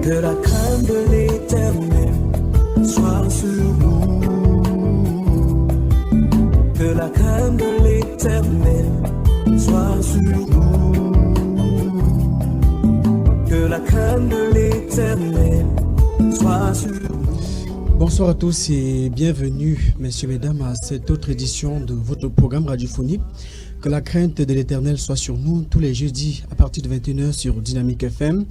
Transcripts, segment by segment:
Que la crainte de l'Éternel soit sur nous. Que la crainte de l'Éternel soit sur nous. Que la crainte de l'Éternel soit sur nous. Bonsoir à tous et bienvenue, messieurs, mesdames, à cette autre édition de votre programme radiophonique. Que la crainte de l'Éternel soit sur nous tous les jeudis à partir de 21h sur Dynamique FM.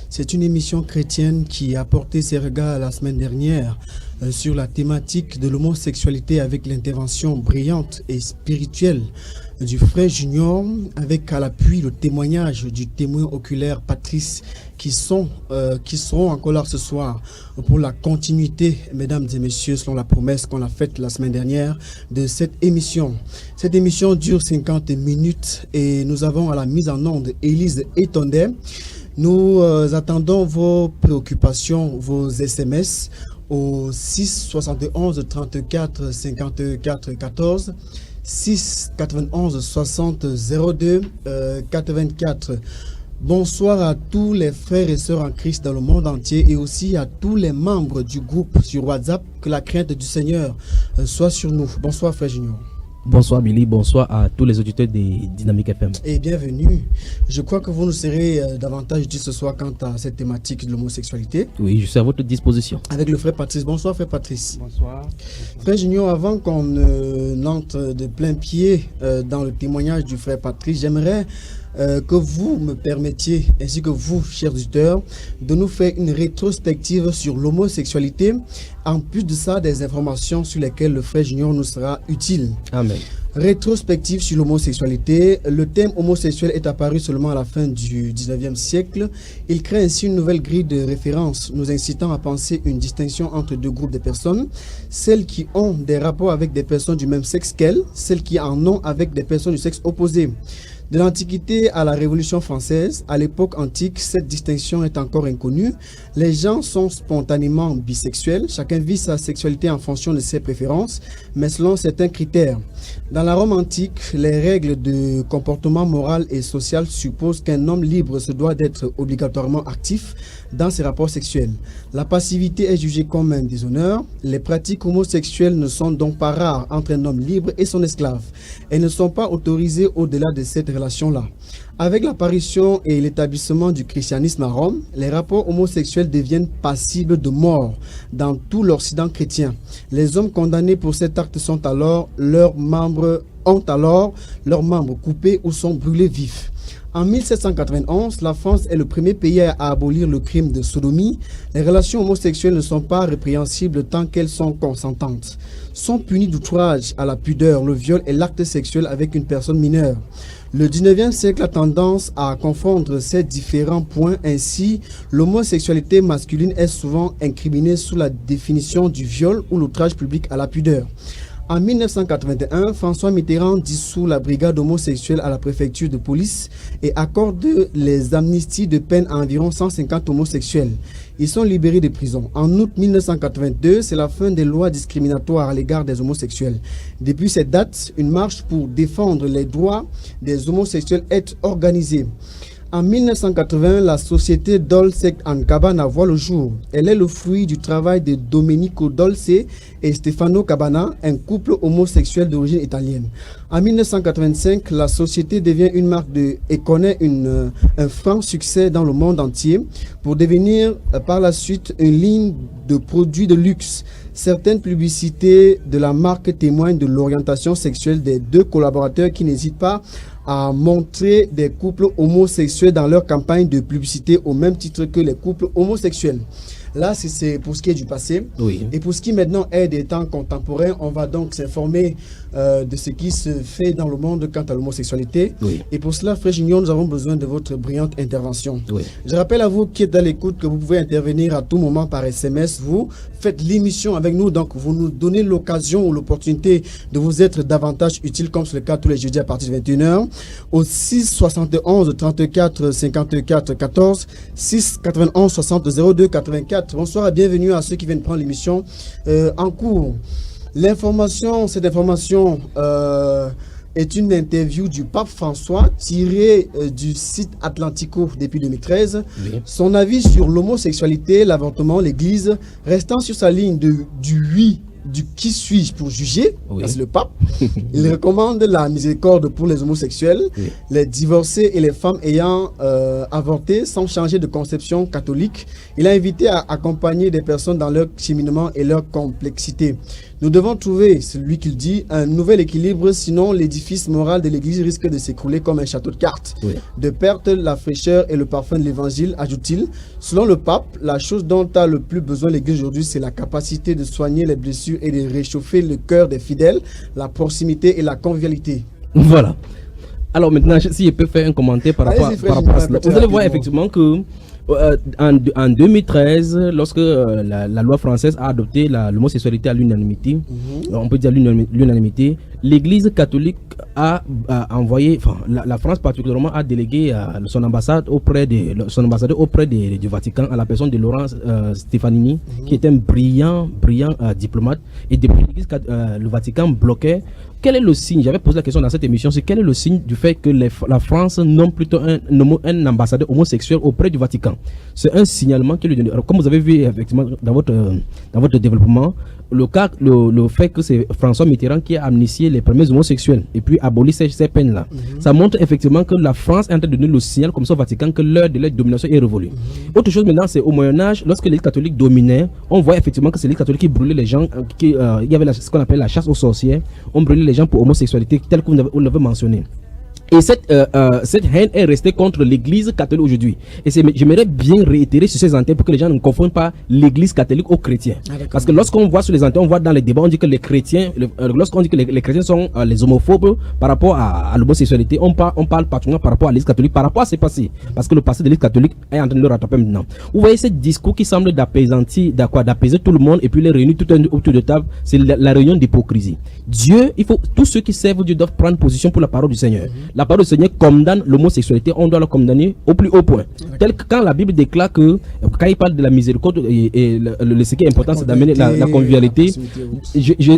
C'est une émission chrétienne qui a porté ses regards la semaine dernière sur la thématique de l'homosexualité avec l'intervention brillante et spirituelle du frère Junior, avec à l'appui le témoignage du témoin oculaire Patrice qui seront encore là ce soir pour la continuité, mesdames et messieurs, selon la promesse qu'on a faite la semaine dernière de cette émission. Cette émission dure 50 minutes et nous avons à la mise en onde Élise Etondet. Nous attendons vos préoccupations, vos SMS au 6 71 34 54 14, 6 91 60 02 84. Bonsoir à tous les frères et sœurs en Christ dans le monde entier et aussi à tous les membres du groupe sur WhatsApp. Que la crainte du Seigneur soit sur nous. Bonsoir frère Junior. Bonsoir Billy, bonsoir à tous les auditeurs des Dynamique FM. Et bienvenue. Je crois que vous nous serez davantage utiles ce soir quant à cette thématique de l'homosexualité. Oui, je suis à votre disposition. Avec le frère Patrice. Bonsoir frère Patrice. Bonsoir. Frère Junior, avant qu'on entre de plein pied dans le témoignage du frère Patrice, j'aimerais que vous me permettiez, ainsi que vous, chers auditeurs, de nous faire une rétrospective sur l'homosexualité. En plus de ça, des informations sur lesquelles le frère Junior nous sera utile. Amen. Rétrospective sur l'homosexualité. Le thème homosexuel est apparu seulement à la fin du 19e siècle. Il crée ainsi une nouvelle grille de référence, nous incitant à penser une distinction entre deux groupes de personnes. Celles qui ont des rapports avec des personnes du même sexe qu'elles, celles qui en ont avec des personnes du sexe opposé. De l'Antiquité à la Révolution française, à l'époque antique, cette distinction est encore inconnue. Les gens sont spontanément bisexuels, chacun vit sa sexualité en fonction de ses préférences, mais selon certains critères. Dans la Rome antique, les règles de comportement moral et social supposent qu'un homme libre se doit d'être obligatoirement actif dans ses rapports sexuels. La passivité est jugée comme un déshonneur. Les pratiques homosexuelles ne sont donc pas rares entre un homme libre et son esclave. Elles ne sont pas autorisées au-delà de cette relation-là. Avec l'apparition et l'établissement du christianisme à Rome, les rapports homosexuels deviennent passibles de mort dans tout l'Occident chrétien. Les hommes condamnés pour cet acte ont alors leurs membres coupés ou sont brûlés vifs. En 1791, la France est le premier pays à abolir le crime de sodomie. Les relations homosexuelles ne sont pas répréhensibles tant qu'elles sont consentantes. Sont punis d'outrage à la pudeur, le viol et l'acte sexuel avec une personne mineure. Le 19e siècle a tendance à confondre ces différents points. Ainsi, l'homosexualité masculine est souvent incriminée sous la définition du viol ou l'outrage public à la pudeur. En 1981, François Mitterrand dissout la brigade homosexuelle à la préfecture de police et accorde les amnisties de peine à environ 150 homosexuels. Ils sont libérés de prison. En août 1982, c'est la fin des lois discriminatoires à l'égard des homosexuels. Depuis cette date, une marche pour défendre les droits des homosexuels est organisée. En 1980, la société Dolce & Gabbana voit le jour. Elle est le fruit du travail de Domenico Dolce et Stefano Cabana, un couple homosexuel d'origine italienne. En 1985, la société devient une marque et connaît un franc succès dans le monde entier pour devenir par la suite une ligne de produits de luxe. Certaines publicités de la marque témoignent de l'orientation sexuelle des deux collaborateurs qui n'hésitent pas à montrer des couples homosexuels dans leur campagne de publicité au même titre que les couples homosexuels. Là, c'est pour ce qui est du passé. Oui. Et pour ce qui maintenant est des temps contemporains, on va donc s'informer de ce qui se fait dans le monde quant à l'homosexualité. Oui. Et pour cela, frère Junior, nous avons besoin de votre brillante intervention. Oui. Je rappelle à vous qui êtes à l'écoute que vous pouvez intervenir à tout moment par SMS. Vous faites l'émission avec nous, donc vous nous donnez l'occasion ou l'opportunité de vous être davantage utile, comme c'est le cas tous les jeudis à partir de 21h, au 6 71 34 54 14, 6 91 60 02 84. Bonsoir et bienvenue à ceux qui viennent prendre l'émission en cours. Cette information est une interview du pape François tirée du site Atlantico depuis 2013. Oui. Son avis sur l'homosexualité, l'avortement, l'église, restant sur sa ligne du oui, du qui suis-je pour juger, Oui. c'est le pape. Il recommande la miséricorde pour les homosexuels, Oui. les divorcés et les femmes ayant avorté sans changer de conception catholique. Il a invité à accompagner des personnes dans leur cheminement et leur complexité. Nous devons trouver, c'est lui qui le dit, un nouvel équilibre, sinon l'édifice moral de l'Église risque de s'écrouler comme un château de cartes. Oui. De perdre la fraîcheur et le parfum de l'Évangile, ajoute-t-il. Selon le pape, la chose dont a le plus besoin l'Église aujourd'hui, c'est la capacité de soigner les blessures et de réchauffer le cœur des fidèles, la proximité et la convivialité. Voilà. Alors maintenant, si je peux faire un commentaire par rapport, Allez-y, frère, par rapport à je cela. vais Vous allez voir rapidement. effectivement que en 2013, lorsque la loi française a adopté l'homosexualité à l'unanimité, on peut dire l'unanimité, l'Église catholique a envoyé, enfin la France particulièrement a délégué son ambassadeur auprès du Vatican à la personne de Laurent Stefanini, qui est un brillant diplomate. Et depuis l'Église, le Vatican bloquait. Quel est le signe? J'avais posé la question dans cette émission, c'est quel est le signe du fait que la France nomme plutôt un ambassadeur homosexuel auprès du Vatican? C'est un signalement qui lui donne. Alors, comme vous avez vu effectivement dans votre développement, le fait que c'est François Mitterrand qui a amnistié les premiers homosexuels et puis aboli ces peines-là, ça montre effectivement que la France est en train de donner le signal comme ça au Vatican que l'heure de leur domination est révolue. Autre chose maintenant, c'est au Moyen-Âge, lorsque l'Église catholique dominait, on voit effectivement que c'est l'Église catholique qui brûlait les gens, il y avait ce qu'on appelle la chasse aux sorcières, on brûlait les gens pour homosexualité, tel que vous l'avez mentionné. Et cette haine est restée contre l'Église catholique aujourd'hui. Et j'aimerais bien réitérer sur ces antennes pour que les gens ne confondent pas l'Église catholique aux chrétiens. Parce que lorsqu'on voit sur les antennes, on voit dans les débats, on dit que les chrétiens, lorsqu'on dit que les chrétiens sont les homophobes par rapport à l'homosexualité, on parle particulièrement par rapport à l'Église catholique, par rapport à ses passés. Parce que le passé de l'Église catholique est en train de le rattraper maintenant. Vous voyez ce discours qui semble d'apaiser tout le monde et puis les réunir tout autour de table, c'est la réunion d'hypocrisie. Dieu, tous ceux qui servent Dieu doivent prendre position pour la parole du Seigneur. La parole du Seigneur condamne l'homosexualité, on doit la condamner au plus haut point. Tel que quand la Bible déclare que, quand il parle de la miséricorde et ce qui est important, c'est d'amener la convivialité.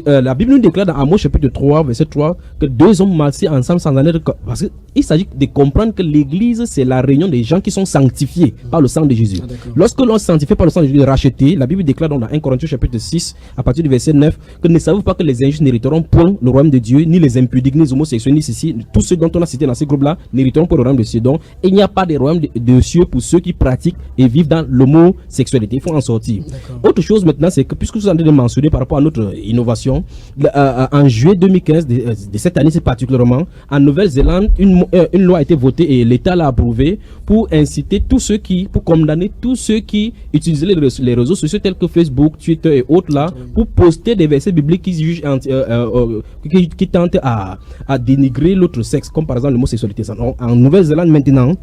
La Bible nous déclare dans Amos chapitre 3, verset 3, que deux hommes marchent ensemble sans en être. Parce qu'il s'agit de comprendre que l'Église, c'est la réunion des gens qui sont sanctifiés par le sang de Jésus. Lorsque l'on est sanctifié par le sang de Jésus, racheté, la Bible déclare dans 1 Corinthiens chapitre 6, à partir du verset 9, que ne savez-vous pas que les injustes n'hériteront point le royaume de Dieu, ni les impudiques, ni les homosexuels, ni ceci, tous ceux dont on a cité dans ces groupes-là n'hériteront pas le royaume de cieux. Donc, il n'y a pas de royaume de cieux pour ceux qui pratiquent et vivent dans l'homosexualité. Il faut en sortir. Autre chose maintenant, c'est que puisque vous en avez mentionné par rapport à notre innovation, en juillet 2015 de cette année, c'est particulièrement, en Nouvelle-Zélande, une loi a été votée et l'État l'a approuvée pour inciter pour condamner tous ceux qui utilisent les réseaux sociaux tels que Facebook, Twitter et autres là, pour poster des versets bibliques qui jugent qui tentent à dénigrer l'autre sexe, comme par exemple l'homosexualité. En Nouvelle-Zélande maintenant,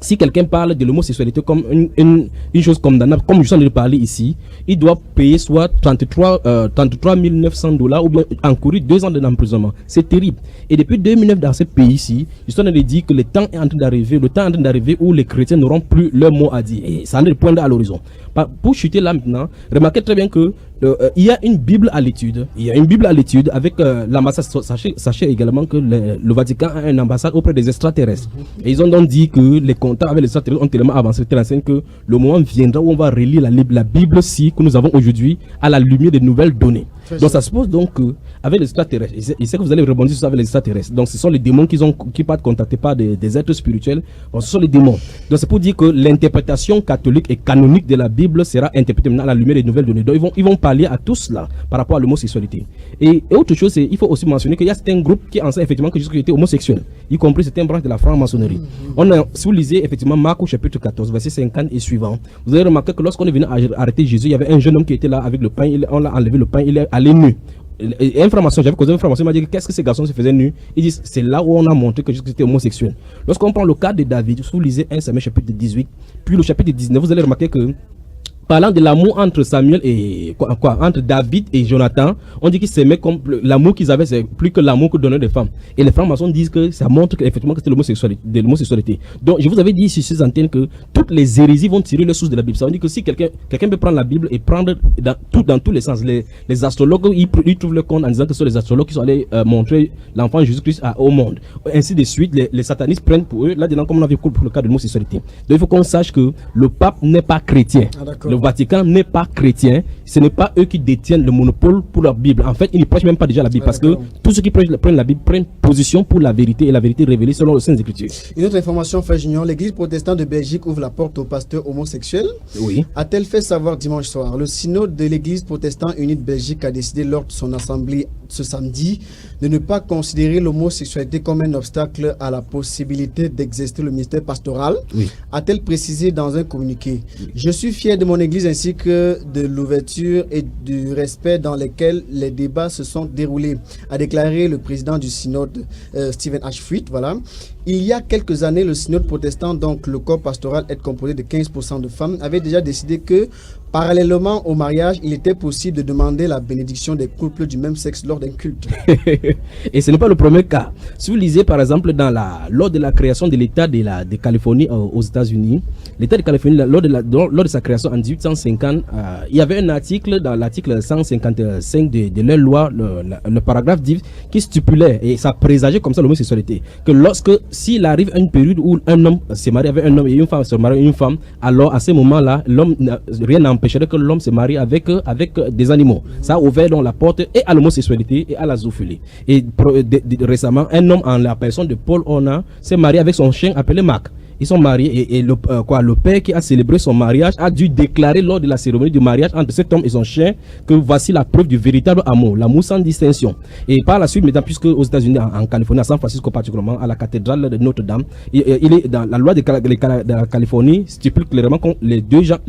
si quelqu'un parle de l'homosexualité comme une chose condamnable, comme je suis en train de parler ici, il doit payer soit 33 900 $ ou bien encourir 2 ans d'emprisonnement. C'est terrible. Et depuis 2009 dans ce pays-ci, je suis en train de dire que le temps est en train d'arriver où les chrétiens n'auront plus leur mot à dire. Et ça en est le point à l'horizon. Pour chuter là maintenant, remarquez très bien que il y a une Bible à l'étude. Avec l'ambassade. Sachez également que le Vatican a un ambassade auprès des extraterrestres. Et ils ont donc dit que les contacts avec les extraterrestres ont tellement avancé que le moment viendra où on va relire la Bible-ci que nous avons aujourd'hui à la lumière des nouvelles données. Donc ça suppose donc qu'avec les extraterrestres, je sais que vous allez rebondir sur ça avec les extraterrestres. Donc ce sont les démons qui partent contactés par des êtres spirituels. Bon, ce sont les démons. Donc c'est pour dire que l'interprétation catholique et canonique de la Bible sera interprétée maintenant à la lumière des nouvelles données. Donc ils vont parler à tous là par rapport à l'homosexualité. Et autre chose, c'est il faut aussi mentionner qu'il y a certains groupes qui enseignent effectivement que Jésus était homosexuel, y compris certaines branches de la franc-maçonnerie. Si vous lisez effectivement Marc au chapitre 14, verset 50 et suivant, vous avez remarqué que lorsqu'on est venu arrêter Jésus, il y avait un jeune homme qui était là avec le pain, on l'a enlevé le pain, il est allé nu. Information, j'avais causé une information, il m'a dit qu'est-ce que ces garçons se faisaient nus. Ils disent c'est là où on a montré que Jésus était homosexuel. Lorsqu'on prend le cas de David, si vous lisez 1 Samuel chapitre 18, puis le chapitre 19, vous allez remarquer que parlant de l'amour entre Samuel et entre David et Jonathan, on dit qu'ils s'aimaient comme l'amour qu'ils avaient, c'est plus que l'amour que donnaient les femmes. Et les francs-maçons disent que ça montre qu'effectivement que c'était l'homosexualité. Donc je vous avais dit sur ces antennes que toutes les hérésies vont tirer les sources de la Bible. Ça veut dire que si quelqu'un peut prendre la Bible et prendre dans tous les sens, les astrologues ils trouvent le compte en disant que ce sont les astrologues qui sont allés montrer l'enfant Jésus-Christ au monde. Ainsi de suite, les satanistes prennent pour eux, là-dedans comme on avait pour le cas de l'homosexualité. Donc il faut qu'on sache que le pape n'est pas chrétien. Le Vatican n'est pas chrétien, ce n'est pas eux qui détiennent le monopole pour la Bible. En fait, ils ne prêchent même pas déjà la Bible parce que tous ceux qui prennent la Bible prennent position pour la vérité et la vérité révélée selon les Saintes Écritures. Une autre information, Frère Junior, l'église protestante de Belgique ouvre la porte aux pasteurs homosexuels. Oui. A-t-elle fait savoir dimanche soir? Le synode de l'église protestante unie de Belgique a décidé lors de son assemblée ce samedi de ne pas considérer l'homosexualité comme un obstacle à la possibilité d'exercer le ministère pastoral. Oui. A-t-elle précisé dans un communiqué? Je suis fier de mon église ainsi que de l'ouverture et du respect dans lesquels les débats se sont déroulés, a déclaré le président du synode, Stephen H. Fruit. Voilà. Il y a quelques années, le synode protestant, donc le corps pastoral est composé de 15% de femmes, avait déjà décidé que, parallèlement au mariage, il était possible de demander la bénédiction des couples du même sexe lors d'un culte. Et ce n'est pas le premier cas. Si vous lisez par exemple lors de la création de l'État de Californie aux États-Unis, l'État de Californie, lors de sa création en 1850, il y avait un article, dans l'article 155 de leur loi, le paragraphe 10, qui stipulait, et ça présageait comme ça l'homosexualité, que s'il arrive à une période où un homme se marie avec un homme et une femme se marie avec une femme, alors à ce moment-là, rien n'empêcherait que l'homme se marie avec des animaux. Ça a ouvert donc la porte et à l'homosexualité et à la zoophilie. Et récemment, un homme en la personne de Paul Horner s'est marié avec son chien appelé Mac. Ils sont mariés et le père qui a célébré son mariage a dû déclarer lors de la cérémonie du mariage entre cet homme et son chien que voici la preuve du véritable amour, l'amour sans distinction. Et par la suite, maintenant, puisque aux États-Unis, en Californie, à San Francisco particulièrement, à la cathédrale de Notre-Dame, il est dans la loi de la Californie stipule clairement que les deux gens,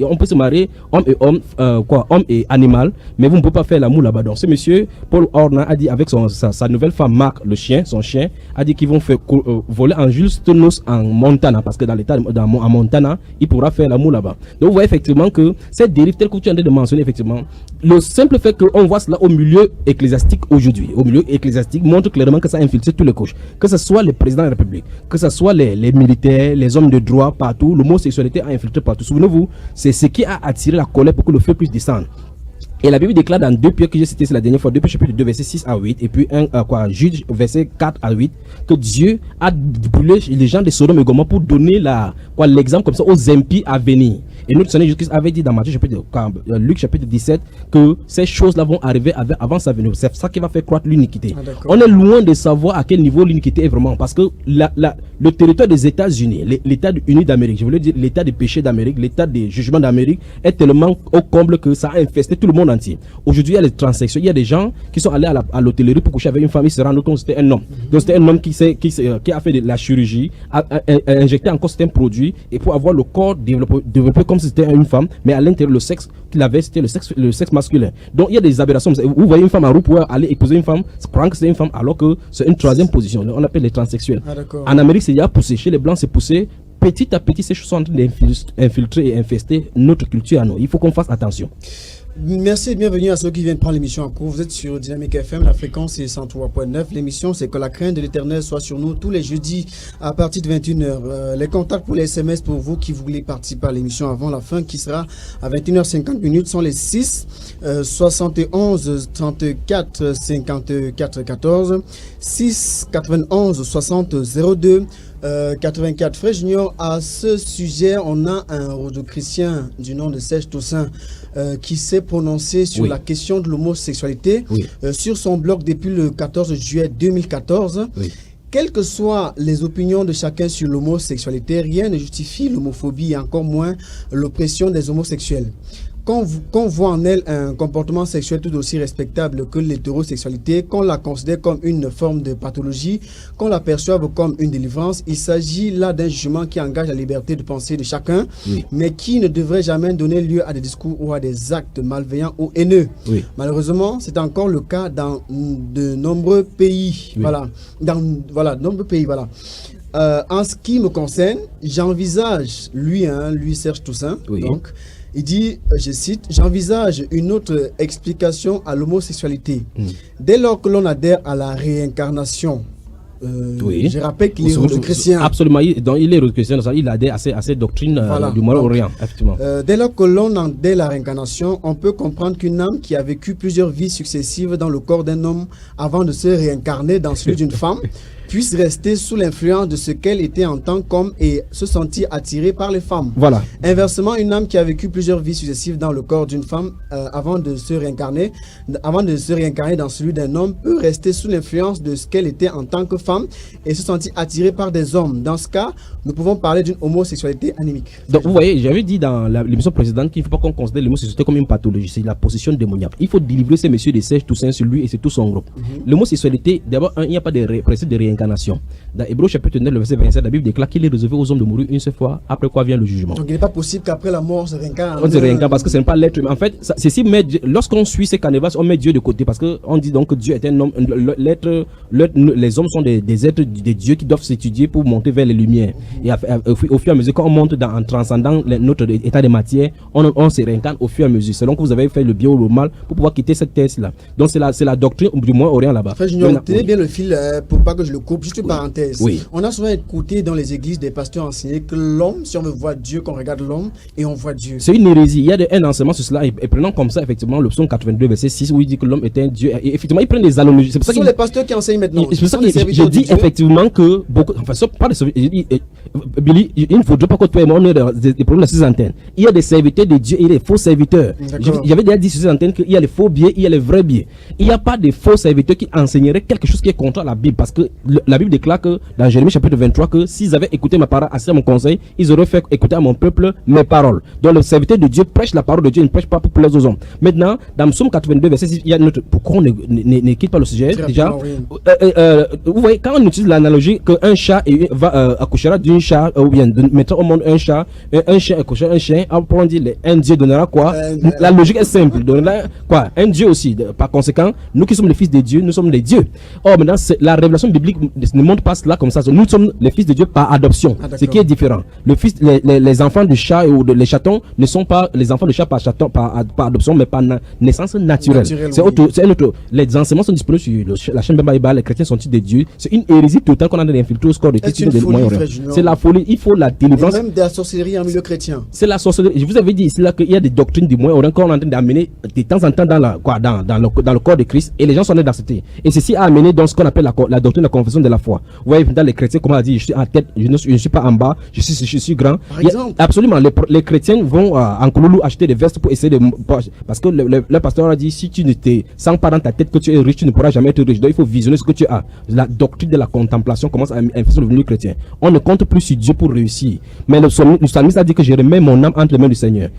on peut se marier homme et homme, homme et animal, mais vous ne pouvez pas faire l'amour là-bas. Donc ce monsieur Paul Horner a dit avec sa nouvelle femme Marc, son chien, a dit qu'ils vont faire voler en juste noces en Montana, parce que en Montana, il pourra faire l'amour là-bas. Donc vous voyez effectivement que cette dérive telle que tu as de mentionner, effectivement, le simple fait qu'on voit cela au milieu ecclésiastique aujourd'hui, au milieu ecclésiastique, montre clairement que ça a infiltré tous les couches. Que ce soit les présidents de la République, que ce soit les militaires, les hommes de droit, partout, l'homosexualité a infiltré partout. Souvenez-vous, c'est ce qui a attiré la colère pour que le feu puisse descendre. Et la Bible déclare dans 2 Pierre que j'ai cité, c'est la dernière fois, 2 Pierre chapitre 2 verset 6 à 8 et puis Jude verset 4 à 8, que Dieu a brûlé les gens de Sodome et Gomorrhe pour donner l'exemple comme ça aux impies à venir. Et notre Seigneur Jésus-Christ avait dit dans Luc chapitre 17 que ces choses-là vont arriver avant sa venue. C'est ça qui va faire croître l'iniquité. On est loin de savoir à quel niveau l'iniquité est vraiment, parce que le territoire des États-Unis, l'État uni d'Amérique, je voulais dire l'État des péchés d'Amérique, l'État des jugements d'Amérique est tellement au comble que ça a infesté tout le monde entier. Aujourd'hui, il y a les transsexuels, il y a des gens qui sont allés à l'hôtellerie pour coucher avec une femme, ils se rendent compte que c'était un homme. Donc c'était un homme qui a fait de la chirurgie, a injecté encore certains produits et pour avoir le corps développé comme si c'était une femme, mais à l'intérieur, le sexe qu'il avait, c'était le sexe masculin. Donc il y a des aberrations. Vous voyez une femme en roue pour aller épouser une femme, croyant que c'est une femme, alors que c'est une troisième position. On appelle les transsexuels. En Amérique, c'est déjà poussé. Chez les Blancs, c'est poussé. Petit à petit, ces choses sont en train d'infiltrer et infester notre culture à nous. Il faut qu'on fasse attention. Merci et bienvenue à ceux qui viennent prendre l'émission en cours. Vous êtes sur Dynamique FM, la fréquence est 103.9. L'émission, c'est que la crainte de l'Éternel soit sur nous tous les jeudis à partir de 21h. Les contacts pour les SMS pour vous qui voulez participer à l'émission avant la fin, qui sera à 21h50 sont les 6 71 34 54 14 6 91 60 02 84. Frère Junior, à ce sujet, on a un rodochristien du nom de Serge Toussaint qui s'est prononcé sur la question de l'homosexualité sur son blog depuis le 14 juillet 2014. Quelles que soient les opinions de chacun sur l'homosexualité, rien ne justifie l'homophobie et encore moins l'oppression des homosexuels. Qu'on voit en elle un comportement sexuel tout aussi respectable que l'hétérosexualité, qu'on la considère comme une forme de pathologie, qu'on la perçoive comme une délivrance, il s'agit là d'un jugement qui engage la liberté de penser de chacun, mais qui ne devrait jamais donner lieu à des discours ou à des actes malveillants ou haineux. Malheureusement, c'est encore le cas dans de nombreux pays. Nombreux pays. En ce qui me concerne, j'envisage, lui Serge Toussaint, Oui. donc, il dit, je cite, j'envisage une autre explication à l'homosexualité. Dès lors que l'on adhère à la réincarnation, Oui. je rappelle qu'il est chrétien. Absolument, il est chrétien, il adhère à ces doctrines Voilà. du Moyen-Orient, effectivement. Dès lors que l'on adhère à la réincarnation, on peut comprendre qu'une âme qui a vécu plusieurs vies successives dans le corps d'un homme avant de se réincarner dans celui d'une femme puisse rester sous l'influence de ce qu'elle était en tant qu'homme et se sentir attirée par les femmes. Voilà. Inversement, une âme qui a vécu plusieurs vies successives dans le corps d'une femme avant de se réincarner dans celui d'un homme peut rester sous l'influence de ce qu'elle était en tant que femme et se sentir attirée par des hommes. Dans ce cas, nous pouvons parler d'une homosexualité anémique. Donc, vous voyez, j'avais dit dans l'émission précédente qu'il ne faut pas qu'on considère l'homosexualité comme une pathologie, c'est la possession démoniaque. Il faut délivrer ces messieurs de Serge Toussaint sur lui et c'est tout son groupe. L'homosexualité, d'abord, il n'y a pas de principe de réincarnation. Dans Hébreux chapitre 9, le verset 27, la Bible déclare qu'il est réservé aux hommes de mourir une seule fois, après quoi vient le jugement. Donc il n'est pas possible qu'après la mort on se réincarne. On se réincarne parce que ce n'est pas l'être humain. En fait, lorsqu'on suit ces canevas, on met Dieu de côté parce qu'on dit donc que Dieu est un homme. Les hommes sont des êtres, des dieux qui doivent s'étudier pour monter vers les lumières. Et au fur et à mesure, quand on monte en transcendant notre état de matière, on se réincarne au fur et à mesure. Selon que vous avez fait le bien ou le mal pour pouvoir quitter cette terre-là. Donc c'est la doctrine du Moyen-Orient là-bas. Frère Junior, tenez bien le fil pour pas que je le coupe. Juste une parenthèse. Oui. On a souvent écouté dans les églises des pasteurs enseigner que l'homme, si on veut voir Dieu, qu'on regarde l'homme et on voit Dieu. C'est une hérésie. Il y a un enseignement sur cela. Et prenons comme ça, effectivement, le psaume 82, verset 6, où il dit que l'homme est un Dieu. Et effectivement, ils prennent des analogies. C'est pour ça Ce sont les pasteurs qui enseignent maintenant. C'est pour ça que je dis effectivement que beaucoup. Enfin, ça, pas de Billy, il ne faudrait pas que toi et moi on ait des problèmes sur ces antennes. Il y a des serviteurs de Dieu et des faux serviteurs. J'avais déjà dit sur ces antennes qu'il y a les faux biais, il y a les vrais biais. Il n'y a pas de faux serviteurs qui enseigneraient quelque chose qui est contre la Bible. Parce que la Bible déclare que dans Jérémie chapitre 23, que s'ils avaient écouté ma parole, assez à mon conseil, ils auraient fait écouter à mon peuple mes paroles. Donc le serviteur de Dieu prêche la parole de Dieu, il ne prêche pas pour plaire aux hommes. Maintenant, dans Psaume 82, verset 6, il y a notre. Pourquoi on ne quitte pas le sujet déjà? Vous voyez, quand on utilise l'analogie qu'un chat accouchera d'une chat, ou bien mettra au monde un chat, un chien accouchera un chien, après on dit un Dieu donnera quoi? La logique est simple, donnera quoi? Un Dieu aussi. Par conséquent, nous qui sommes les fils de Dieu, nous sommes les dieux. Or maintenant, la révélation biblique ne montre pas cela comme ça. Nous sommes les fils de Dieu par adoption, ce qui est différent. Les enfants du chat ou les chatons ne sont pas les enfants de chat par adoption, mais par naissance naturelle. C'est autre. Les enseignements sont disponibles sur la chaîne Bemba. Les chrétiens sont-ils des dieux? C'est une hérésie totale qu'on a infiltrée au score de Christ de Moyen-Orient. C'est la folie. Il faut la délivrance. Et même de la sorcellerie en milieu chrétien. C'est la sorcellerie. Je vous avais dit ici là qu'il y a des doctrines du Moyen-Orient qu'on est en train d'amener de temps en temps dans le corps de Christ, et les gens sont en d'accepter. Et ceci a amené dans ce qu'on appelle la doctrine de la confession de la foi. Vous voyez, dans les chrétiens, comment on dit, je suis en tête, je ne suis pas en bas, je suis grand. Par exemple, absolument, les chrétiens vont en Kouloulou acheter des vestes pour essayer de. Parce que le pasteur a dit, si tu ne te sens pas dans ta tête que tu es riche, tu ne pourras jamais être riche. Donc il faut visionner ce que tu as. La doctrine de la contemplation commence à influencer le venu chrétien. On ne compte plus sur Dieu pour réussir. Mais le psalmiste a dit que je remets mon âme entre les mains du Seigneur.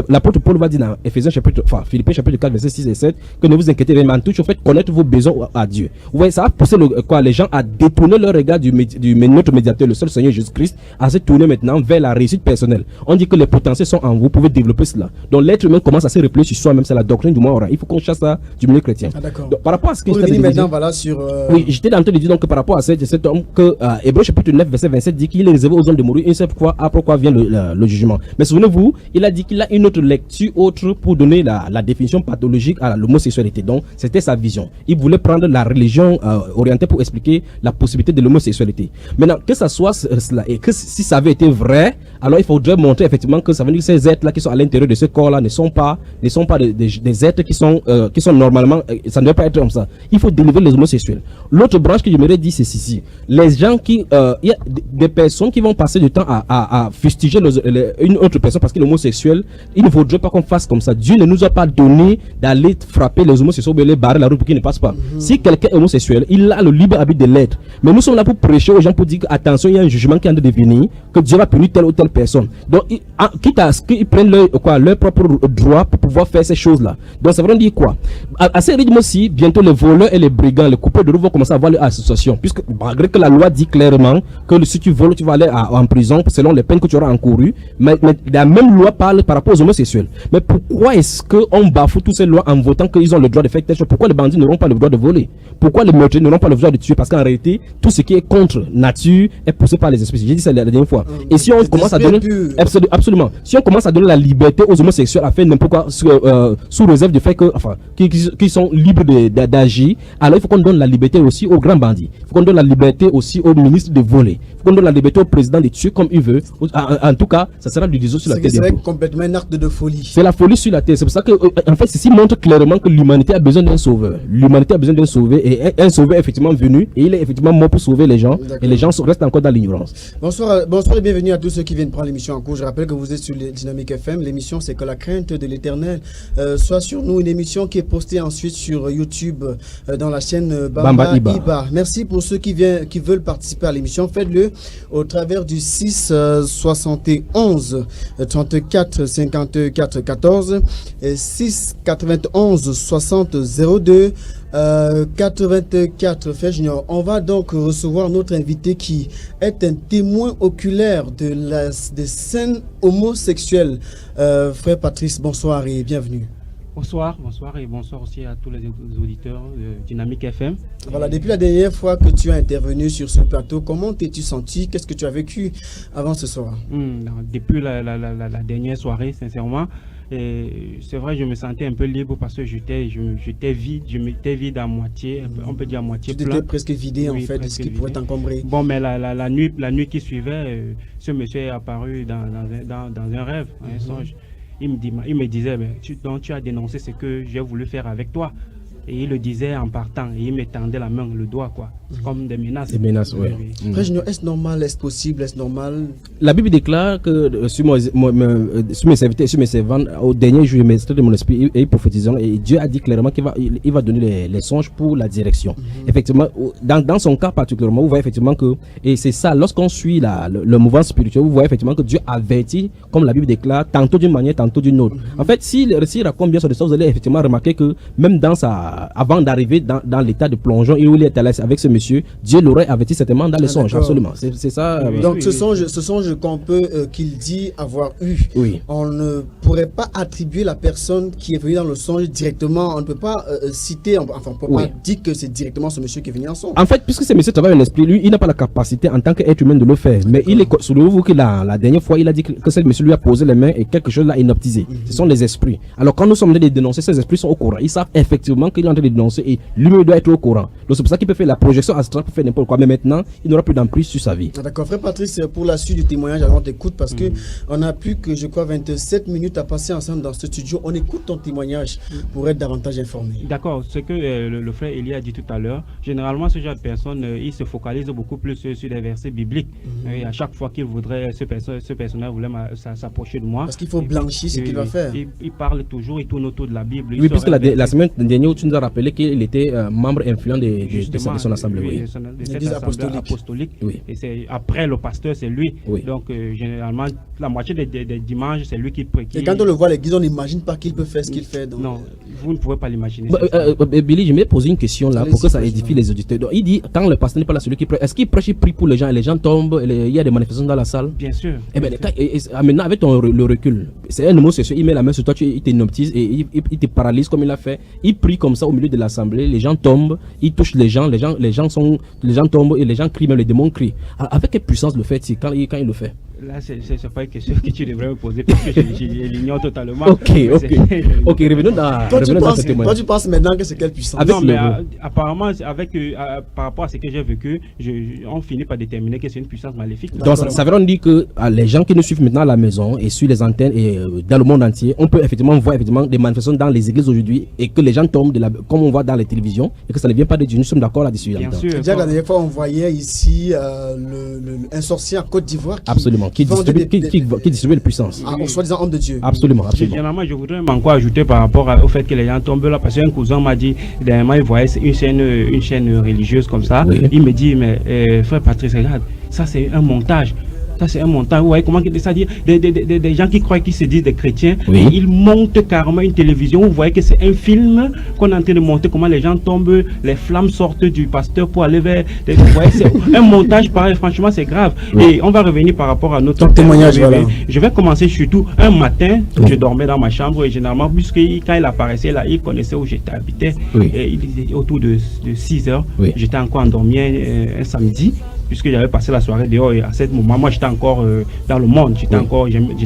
L'apôtre Paul va dire dans Philippiens chapitre 4, verset 6 et 7, que ne vous inquiétez rien, mais en tout cas, faites connaître vos besoins à Dieu. Vous voyez, ça a poussé les gens à détourner leur regard notre médiateur, le seul Seigneur Jésus-Christ, à se tourner maintenant vers la réussite personnelle. On dit que les potentiels sont en vous, vous pouvez développer cela. Donc l'être humain commence à se replier sur soi-même, c'est la doctrine du Moyen-Orient. Il faut qu'on chasse ça du milieu chrétien. D'accord. Donc, par rapport à ce que maintenant, voilà sur. Oui, j'étais en train de dire donc que par rapport à cet homme que Hébreux chapitre 9, verset 27 dit qu'il est réservé aux hommes de mourir une seule fois, après quoi vient le jugement. Mais souvenez-vous, il a dit qu'il a une autre lecture autre pour donner la définition pathologique à l'homosexualité. Donc c'était sa vision. Il voulait prendre la religion orientée pour expliquer la possibilité de l'homosexualité. Maintenant, que ça soit cela et que si ça avait été vrai, alors il faudrait montrer effectivement que ça veut dire que ces êtres-là qui sont à l'intérieur de ce corps-là ne sont pas des êtres qui sont normalement, ça ne doit pas être comme ça. Il faut délivrer les homosexuels. L'autre branche que j'aimerais dire, c'est ceci. Les gens il y a des personnes qui vont passer du temps à fustiger une autre personne parce qu'il est homosexuel. Il ne faudrait pas qu'on fasse comme ça. Dieu ne nous a pas donné d'aller frapper les homosexuels ou les barrer la route pour qu'ils ne passent pas. Si quelqu'un est homosexuel, il a le libre arbitre de l'être. Mais nous sommes là pour prêcher aux gens, pour dire que, attention, il y a un jugement qui est en train de venir, que Dieu va punir telle ou telle personne. Donc, quitte à ce qu'ils prennent leur propre droit pour pouvoir faire ces choses-là. Donc, ça veut dire quoi? À ce rythme aussi, bientôt les voleurs et les brigands, les coupeurs de rue vont commencer à avoir leur association. Puisque, malgré que la loi dit clairement que si tu voles, tu vas aller en prison selon les peines que tu auras encourues. Mais la même loi parle par rapport aux homosexuels. Mais pourquoi est-ce qu'on bafoue toutes ces lois en votant qu'ils ont le droit de faire telle chose? Pourquoi les bandits n'auront pas le droit de voler? Pourquoi les meurtriers n'auront pas le droit de tuer? Parce qu'en réalité, tout ce qui est contre nature est poussé par les esprits. J'ai dit ça la dernière fois. Et si on commence à donner... Absolument. Si on commence à donner la liberté aux homosexuels à faire n'importe quoi, sous réserve du fait que, enfin, qu'ils sont libres d'agir, alors il faut qu'on donne la liberté aussi aux grands bandits. Il faut qu'on donne la liberté aussi aux ministres de voler. Il faut qu'on donne la liberté au président de tuer comme il veut. En tout cas, ça sera du déso sur la terre. C'est complètement un acte de folie. C'est la folie sur la terre. C'est pour ça que, en fait, ceci montre clairement que l'humanité a besoin d'un sauveur. L'humanité a besoin d'un sauveur, et un sauveur est effectivement venu, et il est effectivement mort pour sauver les gens. Et les gens restent encore dans l'ignorance. Bonsoir et bienvenue à tous ceux qui viennent prendre l'émission en cours. Je rappelle que vous êtes sur les Dynamique FM. L'émission, c'est que la crainte de l'Éternel soit sur nous. Une émission qui est postée ensuite sur YouTube dans la chaîne Bamba Iba. Merci pour ceux qui veulent participer à l'émission. Faites-le au travers du 6 71 34 54 14 et 6 91 60 02 84. Frère Junior, on va donc recevoir notre invité qui est un témoin oculaire des scènes homosexuelles. Frère Patrice, bonsoir et bienvenue. Bonsoir et bonsoir aussi à tous les auditeurs de Dynamique FM. Voilà, depuis la dernière fois que tu as intervenu sur ce plateau, comment t'es-tu senti? Qu'est-ce que tu as vécu avant ce soir? Depuis la dernière soirée, sincèrement, c'est vrai, je me sentais un peu libre parce que j'étais vide, je m'étais vide à moitié, on peut dire à moitié plein. Tu étais presque vidé en fait de ce qui pourrait t'encombrer. Bon, mais la nuit qui suivait, ce monsieur est apparu dans un rêve, un songe. Il me disait, mais tu as dénoncé ce que j'ai voulu faire avec toi. Et il le disait en partant, et il me tendait la main, le doigt, quoi. C'est comme des menaces. Des menaces, oui. Frère Junior, est-ce normal, est-ce possible, est-ce normal? La Bible déclare que sur mes serviteurs, sur mes servants, au dernier jour, je de mon esprit et prophétisant, et Dieu a dit clairement qu'il va donner les songes pour la direction. Effectivement, dans son cas particulièrement, vous voyez effectivement que, et c'est ça, lorsqu'on suit le mouvement spirituel, vous voyez effectivement que Dieu avertit, comme la Bible déclare, tantôt d'une manière, tantôt d'une autre. En fait, si le récit raconte bien son histoire, vous allez effectivement remarquer que même avant d'arriver dans l'état de plongeon où il est allé avec ce monsieur, Dieu l'aurait averti certainement dans les songes. Absolument. C'est ça. Donc ce songe qu'on peut qu'il dit avoir eu, on ne pourrait pas attribuer la personne qui est venue dans le songe directement. On ne peut pas citer, enfin on ne peut pas dire que c'est directement ce monsieur qui est venu en songe. En fait, puisque ce monsieur travaille un esprit, lui, il n'a pas la capacité en tant qu'être humain de le faire. Mais il est, souvenez-vous que la dernière fois, il a dit que ce monsieur lui a posé les mains et quelque chose l'a inoptisé. Ce sont les esprits. Alors quand nous sommes en train de dénoncer, ces esprits sont au courant. Ils savent effectivement qu'il est en train de dénoncer et lui doit être au courant. Donc c'est pour ça qu'il peut faire la projection astrale, peut faire n'importe quoi. Mais maintenant, il n'aura plus d'emprise sur sa vie. D'accord, frère Patrice, pour la suite du témoignage, alors on t'écoute parce que on a plus que, je crois, 27 minutes à passer ensemble dans ce studio. On écoute ton témoignage pour être davantage informé. D'accord, ce que le frère Elie a dit tout à l'heure, généralement ce genre de personnes, il se focalise beaucoup plus sur des versets bibliques. Et à chaque fois qu'il voudrait, ce personnage voulait s'approcher de moi. Parce qu'il faut blanchir ce qu'il va faire. Il parle toujours, il tourne autour de la Bible. Oui, puisque la semaine dernière, tu nous as rappelé qu'il était membre influent de son assemblée. De cette assemblée apostolique. Et c'est après le pasteur, c'est lui. Donc généralement, la moitié des dimanches, c'est lui qui prie. Et quand on le voit à l'église, on n'imagine pas qu'il peut faire ce qu'il fait. Donc... Non, vous ne pouvez pas l'imaginer. Billy, je vais poser une question là pour que ça édifie les auditeurs. Donc, il dit, quand le pasteur n'est pas là, celui qui prêche, est-ce qu'il prêche, il prie pour les gens et les gens tombent, il y a des manifestations dans la salle? Bien sûr. Maintenant, avec le recul, c'est un homosexuel, il met la main sur toi, il t'hypnotise et il te paralyse comme il a fait. Il prie comme ça au milieu de l'assemblée, les gens tombent, il touche les gens tombent et les gens crient, même les démons crient. Avec quelle puissance le fait-il quand il le fait? Là, c'est pas une question que tu devrais me poser parce que je l'ignore totalement. Ok, revenons dans ce témoignage. Toi, tu penses maintenant que c'est quelle puissance? Non, mais apparemment, par rapport à ce que j'ai vécu, on finit par déterminer que c'est une puissance maléfique. Donc, ça veut dire que les gens qui nous suivent maintenant à la maison et sur les antennes et dans le monde entier, on peut effectivement voir des manifestations dans les églises aujourd'hui et que les gens tombent, comme on voit dans les télévisions, et que ça ne vient pas de Dieu. Nous sommes d'accord là-dessus. Bien sûr. Déjà, la dernière fois, on voyait ici un sorcier en Côte d'Ivoire qui distribue les puissances. En soi-disant homme de Dieu. Absolument. Généralement, je voudrais encore ajouter par rapport au fait que les gens tombent là, parce qu'un cousin m'a dit, dernièrement, il voyait une chaîne religieuse comme ça. Il me dit, mais frère Patrice, regarde, ça c'est un montage. ça c'est un montage. Vous voyez comment ça dit des gens qui croient qu'ils se disent des chrétiens, Oui. et ils montent carrément une télévision. Vous voyez que c'est un film qu'on est en train de monter, comment les gens tombent, les flammes sortent du pasteur pour aller vers. Vous voyez, c'est un montage pareil, franchement c'est grave. Oui. Et on va revenir par rapport à notre Ton témoignage, Oui, voilà. oui. Je vais commencer surtout un matin, Oui. je dormais dans ma chambre et généralement, puisque quand il apparaissait là, il connaissait où j'étais habité. Oui. Et il était autour de 6 heures. Oui. J'étais encore endormi un samedi, puisque j'avais passé la soirée dehors et à ce moment, moi j'étais encore dans le monde, j'étais Oui.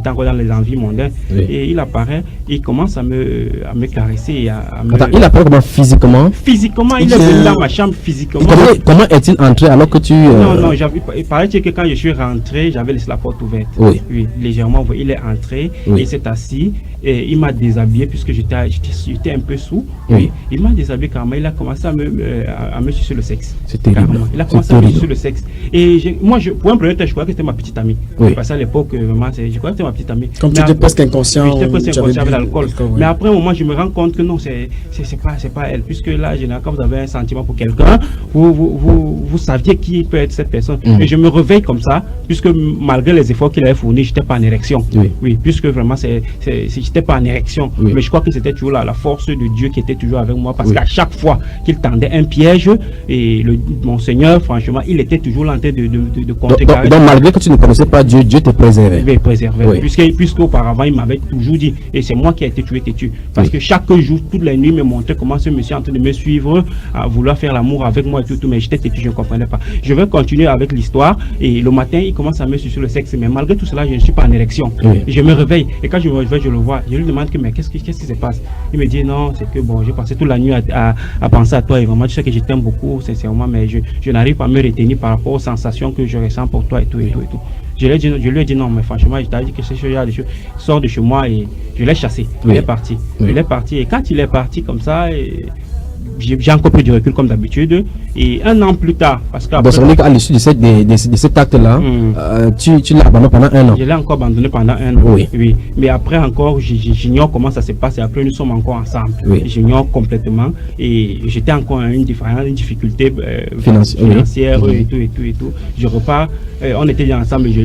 encore dans les envies mondaines. Oui. Et il apparaît, il commence à me caresser et à me... Attends, il apparaît comment physiquement? Physiquement, il est venu dans ma chambre physiquement. Et comment est-il entré alors que tu... Non, il paraît que quand je suis rentré, j'avais laissé la porte ouverte. Oui. Oui, légèrement, il est entré, Oui. il s'est assis et il m'a déshabillé puisque j'étais un peu sous. Oui. Il m'a déshabillé carrément, il a commencé à me sucer le sexe. C'est terrible. Carrément. Il a C'est commencé à me terrible. sucer le sexe. Et moi, pour un premier temps, je croyais que c'était ma petite amie. Oui. Parce qu'à l'époque, vraiment, je croyais que c'était ma petite amie. Comme tu Mais étais après- presque inconscient. Oui, j'étais presque tu avais inconscient avec bu l'alcool. l'alcool, ouais. Mais après un moment, je me rends compte que non, c'est pas elle. Puisque là, généralement, quand vous avez un sentiment pour quelqu'un, vous saviez qui peut être cette personne. Mhm. Et je me réveille comme ça, puisque malgré les efforts qu'il avait fournis, j'étais pas en érection. Oui. Puisque vraiment, j'étais pas en érection. Oui. Mais je crois que c'était toujours la force de Dieu qui était toujours avec moi. Parce Oui. qu'à chaque fois qu'il tendait un piège, et mon Seigneur, franchement, il était toujours en train de contrecarrer. Donc malgré que tu ne connaissais pas Dieu, Dieu te préservait. Il préservé. Oui. Puisqu'auparavant, il m'avait toujours dit, et c'est moi qui ai été tué, têtu. Parce Oui. que chaque jour, toute la nuit, il me montrait comment ce monsieur est en train de me suivre, à vouloir faire l'amour avec moi et tout, mais j'étais têtu, je ne comprenais pas. Je vais continuer avec l'histoire, et le matin, il commence à me sucer le sexe, mais malgré tout cela, je ne suis pas en érection. Oui. Je me réveille, et quand je me réveille, je le vois. Je lui demande mais qu'est-ce qui se passe? Il me dit, non, c'est que bon, j'ai passé toute la nuit à penser à toi, et vraiment, tu sais que je t'aime beaucoup, sincèrement, mais je n'arrive pas à me retenir par rapport aux sensations que je ressens pour toi et tout, et tout, et tout. Je lui ai dit non, mais franchement, je t'ai dit que c'est ce genre de choses. Sors de chez moi et je l'ai chassé. Oui. Il est parti. Oui. Il est parti. Et quand il est parti comme ça, j'ai encore pris du recul comme d'habitude. Et un an plus tard, parce Donc qu'après, ça veut dire qu'à l'issue de cet acte-là, tu l'as abandonné pendant un an. je l'ai encore abandonné pendant un an. Oui. Mais après encore, j'ignore comment ça se passe. Et après, nous sommes encore ensemble. Oui. J'ignore complètement. Et j'étais encore à une difficulté Financière, oui. et tout. Je repars. On était déjà ensemble. Je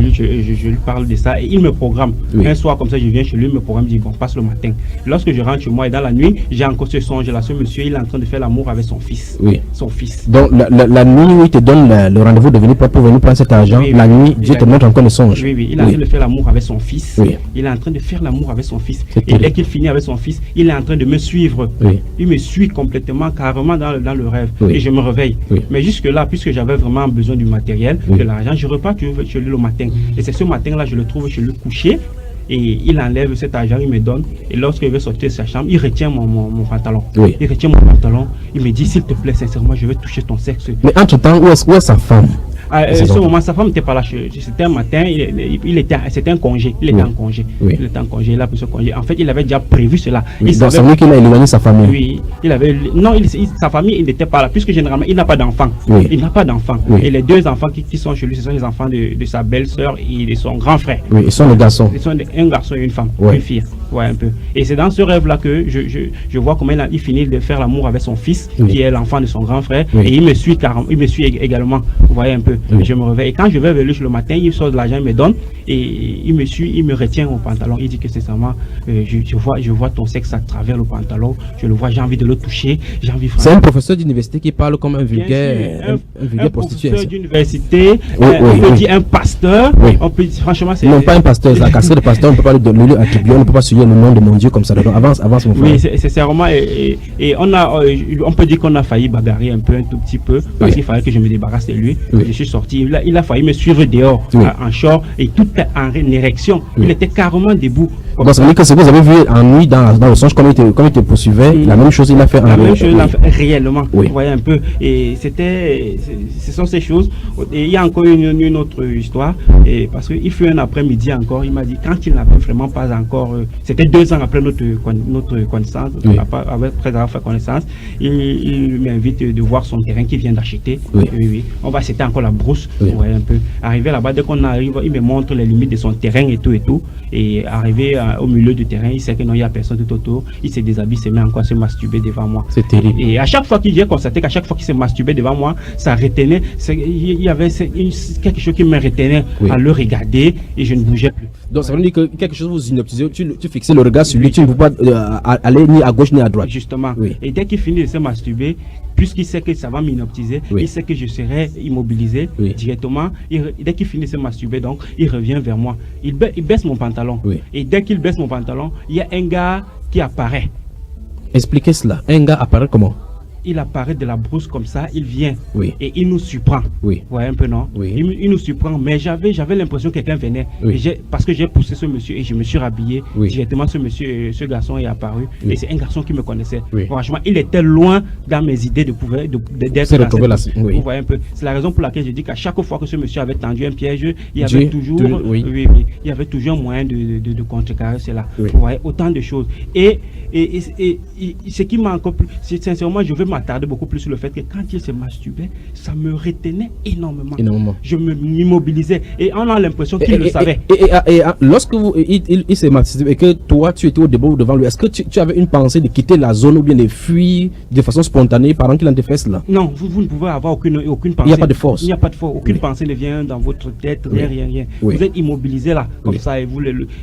lui parle de ça. Et il me programme. Oui. Un soir, comme ça, je viens chez lui. Il me programme. Il dit bon, passe le matin. Lorsque je rentre chez moi et dans la nuit, j'ai encore ce songe-là. Ce monsieur, il est en train de faire l'amour avec son fils. Oui. Son fils. Donc la nuit où il te donne le rendez-vous de venir pour venir prendre cet argent, Oui, la oui. nuit, Dieu te montre encore le songe. Oui, il est en train de faire l'amour avec son fils. Oui. Il est en train de faire l'amour avec son fils. C'est Et terrible. dès qu'il finit avec son fils, il est en train de me suivre. Oui. Il me suit complètement, carrément dans le rêve. Oui. Et je me réveille. Oui. Mais jusque-là, puisque j'avais vraiment besoin du matériel, Oui. de l'argent, je repars toujours chez lui le matin. Et c'est ce matin-là, je le trouve chez lui couché. Et il enlève cet argent, il me donne. Et lorsque je vais sortir de sa chambre, il retient mon pantalon. Oui. Il retient mon pantalon. Il me dit, s'il te plaît, sincèrement, je vais toucher ton sexe. Mais entre-temps, où est sa femme? À ce moment, sa femme n'était pas là. C'était un matin, c'était un congé. Il était Oui. en congé. Oui. Il était en congé, il a pris ce congé. En fait, il avait déjà prévu cela. Oui, Il donc ça savait- veut dire qu'il a éloigné sa famille. Oui, il avait. Non, sa famille, il n'était pas là, puisque généralement, il n'a pas d'enfant. Oui. Il n'a pas d'enfant. Oui. Et les deux enfants qui sont chez lui, ce sont les enfants de sa belle-sœur et de son grand frère. Oui, ils sont les garçons. Ils sont un garçon et une femme, Ouais. une fille. Ouais, un peu. Et c'est dans ce rêve-là que je vois comment il finit de faire l'amour avec son fils, Oui. qui est l'enfant de son grand frère. Oui. Et il me suit carrément, il me suit également. Vous voyez un peu. Oui. Je me réveille. Et quand je vais vers lui le matin, il sort de l'argent, il me donne. Et il me suit, il me retient au pantalon. Il dit que sincèrement, je vois ton sexe à travers le pantalon. Je le vois, j'ai envie de le toucher. J'ai envie C'est un professeur d'université qui parle comme un Bien vulgaire, sûr, un vulgaire prostitué. professeur d'université, Oui, on oui, peut oui. dire un pasteur. Oui. On peut, franchement, c'est. Non, pas un pasteur, la casquette de pasteur, on ne peut pas lui attribuer, on ne peut pas suivre le nom de mon Dieu comme ça. Donc avance mon frère. Oui, c'est vraiment. Et on peut dire qu'on a failli bagarrer un tout petit peu, parce Oui. qu'il fallait que je me débarrasse de lui. Oui. Je suis sorti. Il a failli me suivre dehors, Oui. en short, et tout en érection. Oui. Il était carrément debout. Donc ça veut dire que ce que vous avez vu en nuit dans le songe, comme il te poursuivait, la même chose il a fait en La même réel. chose, il a fait réellement. Oui. Vous voyez un peu. Et ce sont ces choses. Et il y a encore une autre histoire. Et parce qu'il fut un après-midi encore, il m'a dit, quand il n'avait vraiment pas encore, c'était 2 ans après notre connaissance, Oui. après avoir fait connaissance, il m'invite de voir son terrain qu'il vient d'acheter. Oui. On va c'était encore la brousse. Oui. Ouais, un peu. Arrivé là-bas, dès qu'on arrive, il me montre les limites de son terrain et tout. Et arrivé au milieu du terrain, il sait que non, il n'y a personne tout autour. Il se déshabille, se met encore à se masturber devant moi. C'est terrible. Et à chaque fois j'ai constaté qu'à chaque fois qu'il se masturbait devant moi, ça retenait. Il y avait quelque chose qui me retenait à le regarder et je ne bougeais plus. Donc ça veut dire que quelque chose vous inoptisait, tu fixais le regard sur lui, tu ne peux pas aller ni à gauche ni à droite. Justement. Oui. Et dès qu'il finit de se masturber, puisqu'il sait que ça va m'inoptiser, Oui. il sait que je serai immobilisé Oui. directement. Dès qu'il finit de se masturber, donc, il revient vers moi. Il baisse mon pantalon. Oui. Et dès qu'il baisse mon pantalon, il y a un gars qui apparaît. Expliquez cela. Un gars apparaît comment? Il apparaît de la brousse comme ça, il vient Oui. et il nous surprend. Oui. Ouais, un peu non. Oui. Il nous surprend, mais j'avais l'impression que quelqu'un venait. Oui. Et parce que j'ai poussé ce monsieur et je me suis rhabillé. Oui. Directement, ce garçon est apparu. Oui. Et c'est un garçon qui me connaissait. Oui. Franchement, il était loin dans mes idées d'être Se retrouver là. cette- Oui. Vous voyez un peu. C'est la raison pour laquelle je dis qu'à chaque fois que ce monsieur avait tendu un piège, il y avait Dieu, toujours, oui. oui, il y avait toujours un moyen de contrecarrer cela. Oui. Vous voyez, autant de choses. Et ce qui m'a encore plus, sincèrement, je veux m'attarder beaucoup plus sur le fait que quand il se masturbait, ça me retenait énormément. Énormément. Je m'immobilisais et on a l'impression qu'il le savait. Et lorsque il s'est masturbé et que toi tu étais au début devant lui, est-ce que tu avais une pensée de quitter la zone ou bien de fuir de façon spontanée pendant qu'il en te fait cela? Non, vous ne pouvez avoir aucune pensée. Il n'y a pas de force. Il n'y a pas de force. Aucune Oui. pensée ne vient dans votre tête, Oui. rien. Oui. Vous êtes immobilisé là, comme Oui. ça, et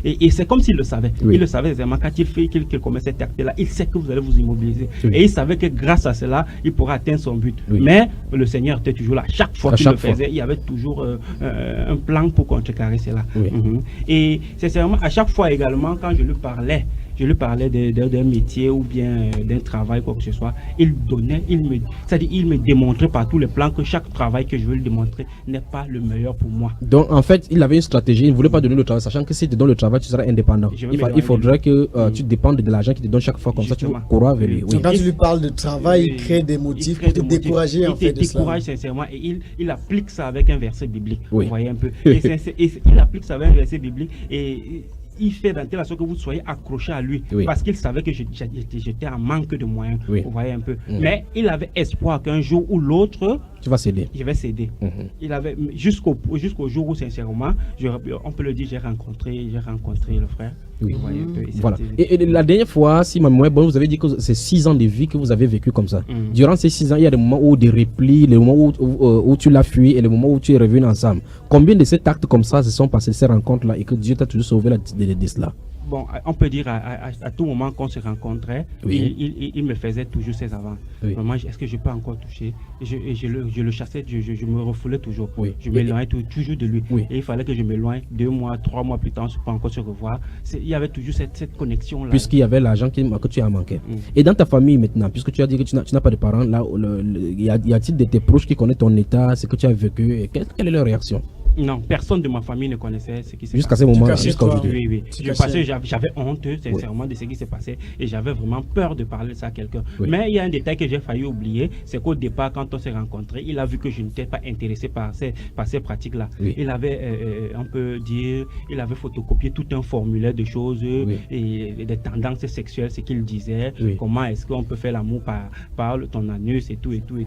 et c'est comme s'il le savait. Oui. Il le savait vraiment quand qu'il commet cet acte-là. Il sait que vous allez vous immobiliser. Oui. Et il savait que grâce à cela, il pourra atteindre son but. Oui. Mais le Seigneur était toujours là. Chaque fois À qu'il chaque le fois. faisait, il y avait toujours un plan pour contrecarrer cela. Oui. Mhm. Et sincèrement, à chaque fois également, quand je lui parlais d'un métier ou bien d'un travail, quoi que ce soit, c'est-à-dire il me démontrait par tous les plans que chaque travail que je veux lui démontrer n'est pas le meilleur pour moi. Donc en fait, il avait une stratégie, il ne voulait pas donner le travail, sachant que si tu donnes le travail, tu seras indépendant. Je vais Il m'éloigner. faudrait que tu dépendes de l'argent qu'il te donne chaque fois, comme ça Justement. tu courras vers lui. Oui. Donc, quand tu lui parles de travail, il crée des motifs pour te décourager en fait de Il te cela. décourage sincèrement et il applique ça avec un verset biblique. Oui. Vous voyez un peu. Et il applique ça avec un verset biblique et il fait dans telle sorte que vous soyez accroché à lui Oui. parce qu'il savait que j'étais en manque de moyens. Oui. Vous voyez un peu. Mm. Mais il avait espoir qu'un jour ou l'autre, Tu vas céder. je vais céder. Mhm. Il avait jusqu'au jour où sincèrement, on peut le dire, j'ai rencontré le frère. Oui. Vous voyez un peu. Voilà. c'était- Et la dernière fois, si ma mémoire est bonne, vous avez dit que c'est 6 ans de vie que vous avez vécu comme ça. Mm. Durant ces 6 ans, il y a des moments où des replis, les moments où tu l'as fui et les moments où tu es revenu ensemble. Combien de ces actes comme ça se sont passés, ces rencontres-là, et que Dieu t'a toujours sauvé de cela? Bon, on peut dire à tout moment qu'on se rencontrait, Oui. il me faisait toujours ses avances. Oui. Vraiment, est-ce que je peux encore toucher? Je le chassais, je me refoulais toujours. Oui. Je m'éloignais toujours de lui. Oui. Et il fallait que je m'éloigne 2 mois, 3 mois plus tard, on ne peut encore se revoir. Il y avait toujours cette connexion-là. Puisqu'il y avait l'argent que tu as manqué. Mm. Et dans ta famille maintenant, puisque tu as dit que tu n'as pas de parents, là, y a-t-il de tes proches qui connaissent ton état, ce que tu as vécu, et quelle est leur réaction? Non, personne de ma famille ne connaissait ce qui s'est Jusqu'à passé. ce moment, cachais jusqu'à toi. aujourd'hui. Oui. Tu Parce cachais. que j'avais honte, sincèrement, de ce qui s'est passé. Et j'avais vraiment peur de parler de ça à quelqu'un. Oui. Mais il y a un détail que j'ai failli oublier. C'est qu'au départ, quand on s'est rencontrés, il a vu que je n'étais pas intéressé par ces pratiques-là. Oui. Il avait, on peut dire, il avait photocopié tout un formulaire de choses et des tendances sexuelles, ce qu'il disait. Oui. Comment est-ce qu'on peut faire l'amour par ton anus et tout. Oui.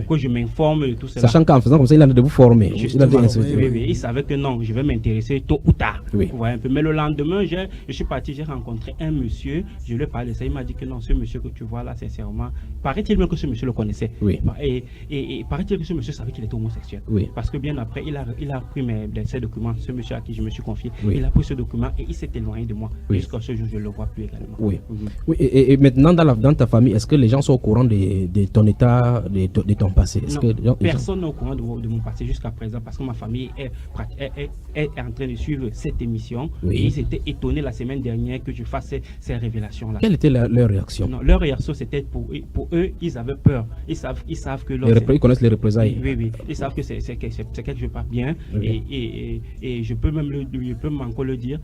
Pour que je m'informe de tout cela. Sachant qu'en faisant comme ça, il a de vous former. Il a Justement, de insulter. oui. Il savait que non, je vais m'intéresser tôt ou tard. Oui. Vous voyez un peu. Mais le lendemain, je suis parti, j'ai rencontré un monsieur, je lui ai parlé de ça, il m'a dit que non, ce monsieur que tu vois là, sincèrement, paraît-il même que ce monsieur le connaissait. Oui. Et paraît-il que ce monsieur savait qu'il était homosexuel. Oui. Parce que bien après, il a pris ces documents, ce monsieur à qui je me suis confié, Oui. il a pris ce document et il s'est éloigné de moi. Oui. Jusqu'à ce jour, je ne le vois plus également. Oui. Mhm. Oui, et maintenant, dans ta famille, est-ce que les gens sont au courant de ton état, de ton passé? Est-ce Non, que les gens- personne n'est au courant de mon passé jusqu'à présent parce que ma famille est en train de suivre cette émission. Oui. Et ils s'étaient étonnés la semaine dernière que je fasse ces révélations-là. Quelle était leur réaction? Non, leur réaction, c'était pour eux, ils avaient peur. Ils savent que Ils connaissent les représailles. oui. Ils savent que c'est quelque chose pas bien. Oui. Et je peux même encore le dire,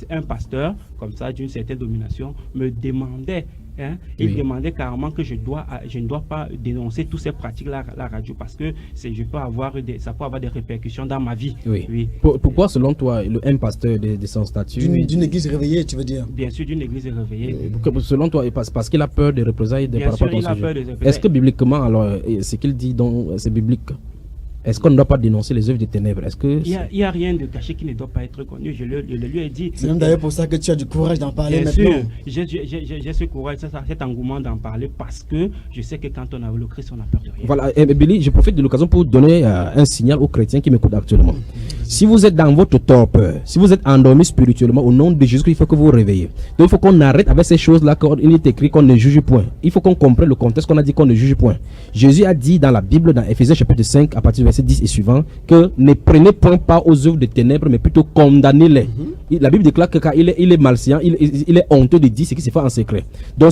un pasteur, comme ça, d'une certaine domination, me demandait hein, il Oui. demandait carrément que je ne dois pas dénoncer toutes ces pratiques-là à la radio parce que ça peut avoir des répercussions dans ma vie. Oui. Pourquoi, selon toi, un pasteur de son statut... D'une église réveillée, tu veux dire? Bien sûr, d'une église réveillée. Selon toi, parce qu'il a peur des représailles Bien par sûr, rapport à il ton a sujet. peur des représailles. Est-ce que bibliquement, alors, ce qu'il dit, c'est biblique? Est-ce qu'on ne doit pas dénoncer les œuvres des ténèbres? Est-ce que Il n'y a rien de caché qui ne doit pas être connu. Je le lui ai dit. C'est même d'ailleurs pour ça que tu as du courage d'en parler Bien maintenant. sûr, j'ai ce courage, cet engouement d'en parler parce que je sais que quand on a le Christ, on n'a peur de rien. Voilà, et Billy, je profite de l'occasion pour donner un signal aux chrétiens qui m'écoutent actuellement. Si vous êtes dans votre torpeur, si vous êtes endormi spirituellement, au nom de Jésus, il faut que vous vous réveillez. Donc il faut qu'on arrête avec ces choses-là, il est écrit qu'on ne juge point. Il faut qu'on comprenne le contexte qu'on a dit qu'on ne juge point. Jésus a dit dans la Bible, dans Éphésiens chapitre 5, à partir du verset 10 et suivant, que ne prenez point part aux œuvres des ténèbres, mais plutôt condamnez-les. La Bible déclare que quand il est malséant, il est honteux de dire ce qui se fait en secret. Donc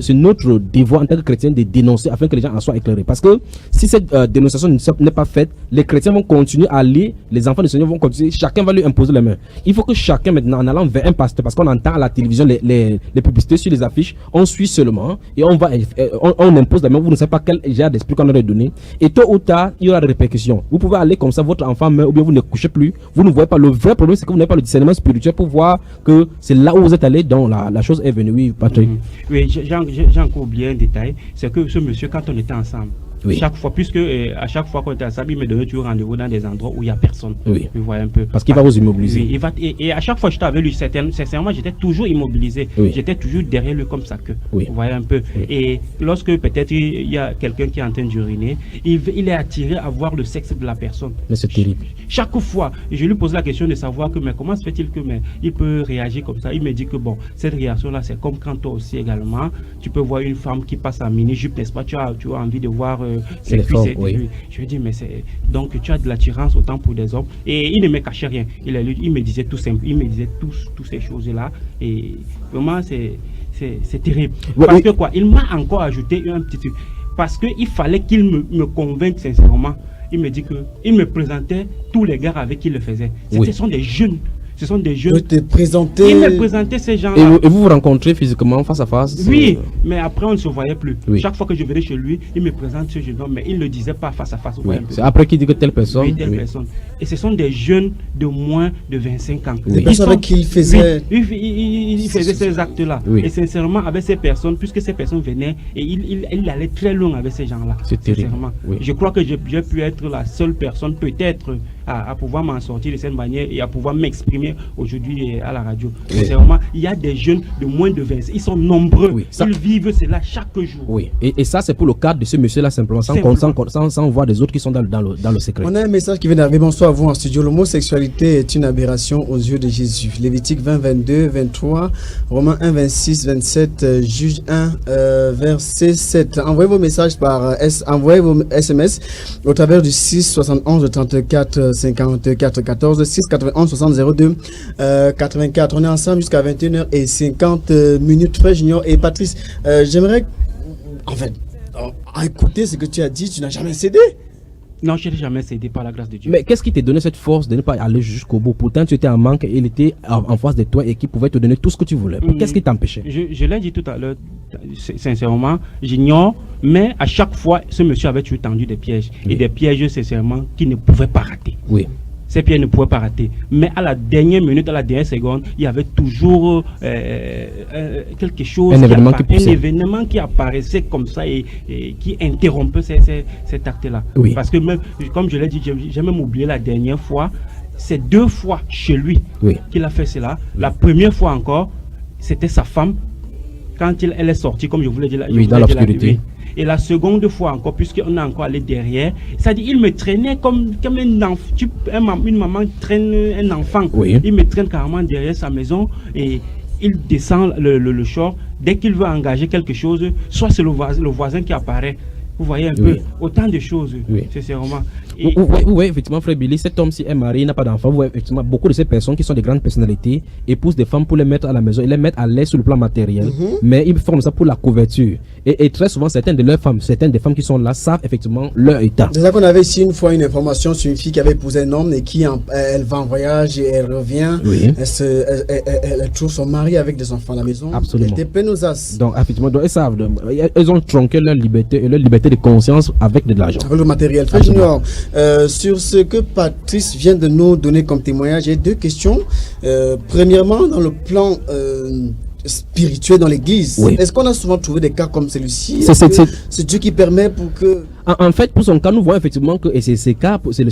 c'est notre devoir en tant que chrétien de dénoncer afin que les gens en soient éclairés. Parce que si cette dénonciation n'est pas faite, les chrétiens vont continuer à aller, les enfants du Seigneur vont continuer, chacun va lui imposer les mains. Il faut que chacun maintenant, en allant vers un pasteur, parce qu'on entend à la télévision les publicités sur les affiches, on suit seulement et on impose la main, vous ne savez pas quel genre d'esprit qu'on leur a donné. Et tôt ou tard, il y aura des répercussions. Vous pouvez aller comme ça, votre enfant meurt ou bien vous ne couchez plus, vous ne voyez pas. Le vrai problème, c'est que vous n'avez pas le discernement spirituel pour voir que c'est là où vous êtes allé, donc la chose est venue. Oui, Patrick. Oui, j'ai encore oublié un détail, c'est que ce monsieur, quand on était ensemble, Oui. chaque fois, puisque à chaque fois qu'on était ensemble, il me donnait toujours rendez-vous dans des endroits où il n'y a personne. Oui. Vous voyez un peu. Parce qu'il va vous immobiliser. Oui, et à chaque fois que j'étais avec lui, sincèrement, j'étais toujours immobilisé. Oui. J'étais toujours derrière lui comme ça que. Oui. Vous voyez un peu. Oui. Et lorsque peut-être il y a quelqu'un qui est en train d'uriner, il est attiré à voir le sexe de la personne. Mais c'est terrible. Chaque fois, je lui pose la question de savoir que, mais comment se fait-il que il peut réagir comme ça? Il me dit que bon, cette réaction-là, c'est comme quand toi aussi également, tu peux voir une femme qui passe en mini-jupe, n'est-ce pas? Tu as envie de voir ses cuisses. Oui. Je lui dis, mais c'est donc tu as de l'attirance autant pour des hommes. Et il ne me cachait rien. Il me disait tout simple, il me disait toutes ces choses-là. Et vraiment, c'est terrible. Oui, Parce oui. que quoi, il m'a encore ajouté un petit truc. Parce qu'il fallait qu'il me convainque sincèrement. Il me dit qu'il me présentait tous les gars avec qui il le faisait. Oui. Ce sont des jeunes. Ce sont des Je jeunes. te présenter. Il me présentait ces Et gens-là. vous vous rencontrez physiquement, face à face? Oui, mais après on ne se voyait plus. Oui. Chaque fois que je venais chez lui, il me présente ce jeune homme, mais il ne le disait pas face à face. Vous Oui. voyez un peu. C'est après qu'il dit que telle personne. Oui, telle Oui. personne. Et ce sont des jeunes de moins de 25 ans. Oui. Des personnes avec qui il faisait. Oui, il faisait ces actes-là. Oui. Et sincèrement, avec ces personnes, puisque ces personnes venaient, et il allait très loin avec ces gens-là. C'est terrible. Sincèrement. Oui. Je crois que j'ai pu être la seule personne, peut-être, à pouvoir m'en sortir de cette manière et à pouvoir m'exprimer aujourd'hui à la radio. Oui. Sincèrement, il y a des jeunes de moins de 20 ans. Ils sont nombreux. Oui, ça- Ils vivent cela chaque jour. Oui, et ça c'est pour le cadre de ce monsieur-là simplement, sans voir des autres qui sont dans le secret. On a un message qui vient d'arriver. Bonsoir à vous en studio. L'homosexualité est une aberration aux yeux de Jésus. Lévitique 20, 22, 23, Romains 1, 26, 27, Juge 1, verset 7. Envoyez vos messages envoyez vos SMS au travers du 6 71 34 54 14, 6 91 60 02 84. On est ensemble jusqu'à 21h50 minutes. Frère Junior et Patrice, j'aimerais, en fait, à écouter ce que tu as dit, tu n'as jamais cédé. Non, je n'ai jamais cédé par la grâce de Dieu. Mais qu'est-ce qui t'a donné cette force de ne pas aller jusqu'au bout? Pourtant tu étais en manque et il était en face de toi et qui pouvait te donner tout ce que tu voulais. Qu'est-ce qui t'empêchait? Je l'ai dit tout à l'heure, sincèrement, j'ignore, mais à chaque fois, ce monsieur avait toujours tendu des pièges. Oui. Et des pièges, sincèrement, qui ne pouvaient pas rater. Oui. Ces pièges ne pouvaient pas rater. Mais à la dernière minute, à la dernière seconde, il y avait toujours quelque chose, Un événement qui poussait. un événement qui apparaissait comme ça et qui interrompait cet acte-là. Oui. Parce que même, comme je l'ai dit, j'ai même oublié la dernière fois, c'est 2 fois chez lui Oui. qu'il a fait cela. La première fois encore, c'était sa femme. Quand elle est sortie, comme je vous l'ai dit, Oui, dans l'obscurité. oui. Et la seconde fois encore, puisqu'on est encore allé derrière, c'est-à-dire il me traînait comme un enfant. Une maman traîne un enfant. Oui. Il me traîne carrément derrière sa maison et il descend le short. Dès qu'il veut engager quelque chose, soit c'est le voisin qui apparaît. Vous voyez un peu, autant de choses, Oui. sincèrement. Oui, effectivement, frère Billy, cet homme, si est marié, il n'a pas d'enfant, vous voyez, effectivement, beaucoup de ces personnes qui sont des grandes personnalités épousent des femmes pour les mettre à la maison et les mettre à l'aise sur le plan matériel, mais ils font ça pour la couverture. Et très souvent, certaines des femmes qui sont là savent effectivement leur état. Déjà qu'on avait ici une fois une information sur une fille qui avait épousé un homme et elle va en voyage et elle revient. Oui. Elle trouve son mari avec des enfants à la maison. Absolument. Elle était pleine aux as. Donc, effectivement, elles savent, elles ont tronqué leur liberté et leur liberté de conscience avec de l'argent. Avec le matériel. Frère Junior, sur ce que Patrice vient de nous donner comme témoignage, j'ai deux questions. Premièrement, dans le plan spirituel dans l'église, oui. Est-ce qu'on a souvent trouvé des cas comme celui-ci? C'est Dieu qui permet pour que... En fait, pour son cas, nous voyons effectivement que c'est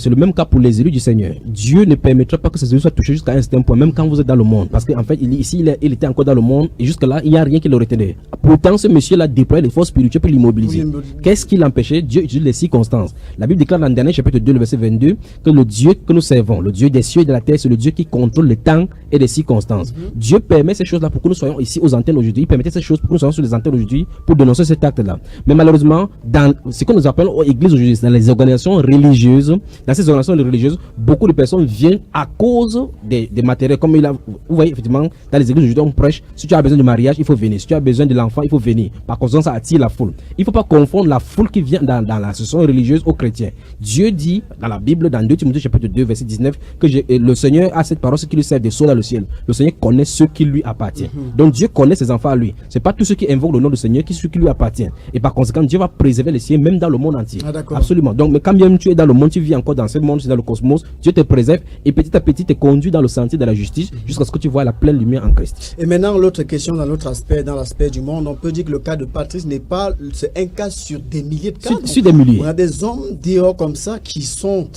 le même cas pour les élus du Seigneur. Dieu ne permettra pas que ces élus soient touchés jusqu'à un certain point, même quand vous êtes dans le monde. Parce qu'en fait, il était encore dans le monde et jusque-là, il n'y a rien qui le retenait. Pourtant, ce monsieur-là déployait les forces spirituelles pour l'immobiliser. Qu'est-ce qui l'empêchait? Dieu utilise les circonstances. La Bible déclare dans le dernier chapitre 2, le verset 22, que le Dieu que nous servons, le Dieu des cieux et de la terre, c'est le Dieu qui contrôle le temps et les circonstances. Dieu permet ces choses-là pour que nous soyons ici aux antennes aujourd'hui. Il permettait ces choses pour que nous soyons sur les antennes aujourd'hui pour dénoncer cet acte-là. Mais malheureusement, dans ce qu'on nous appelle aux églises aujourd'hui, dans les organisations religieuses, dans ces organisations religieuses, beaucoup de personnes viennent à cause des matériels. Comme vous voyez, effectivement, dans les églises aujourd'hui, on prêche, si tu as besoin de mariage, il faut venir. Si tu as besoin de l'enfant, il faut venir. Par conséquent, ça attire la foule. Il ne faut pas confondre la foule qui vient dans l'association religieuse aux chrétiens. Dieu dit, dans la Bible, dans 2 Timothée chapitre 2, verset 19, que le Seigneur a cette parole, ceux qui lui servent des sceaux dans le ciel. Le Seigneur connaît ceux qui lui appartiennent. Donc Dieu connaît ses enfants à lui. Ce n'est pas tous ceux qui invoquent le nom du Seigneur qui lui appartiennent. Et par conséquent, Dieu va préserver les siens même dans le monde entier. Absolument. Donc, mais quand bien tu es dans le monde, tu vis encore dans ce monde, c'est dans le cosmos, Dieu te préserve et petit à petit te conduit dans le sentier de la justice jusqu'à ce que tu vois la pleine lumière en Christ. Et maintenant, l'autre question, dans l'autre aspect, dans l'aspect du monde, on peut dire que le cas de Patrice n'est pas, c'est un cas sur des milliers de cas. Sur des milliers. On a des hommes dehors comme ça qui sont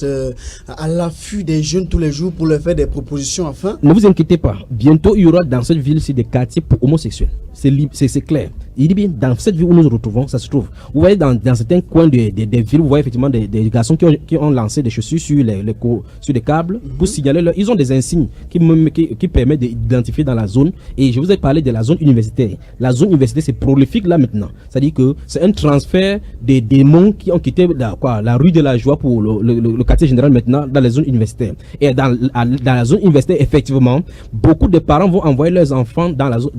à l'affût des jeunes tous les jours pour leur faire des propositions afin. Ne vous inquiétez pas. Bientôt, il y aura dans cette ville-ci des quartiers pour homosexuels. C'est clair. Il dit bien, dans cette ville où nous nous retrouvons, ça se trouve. Vous voyez, dans certains coins des villes, vous voyez effectivement des garçons qui ont lancé des chaussures sur des câbles pour signaler leur. Ils ont des insignes qui permettent d'identifier dans la zone. Et je vous ai parlé de la zone universitaire. La zone universitaire, c'est prolifique là maintenant. C'est-à-dire que c'est un transfert des démons qui ont quitté la rue de la Joie pour le quartier général maintenant dans les zones universitaires. Et dans la zone universitaire, effectivement, beaucoup de parents vont envoyer leurs enfants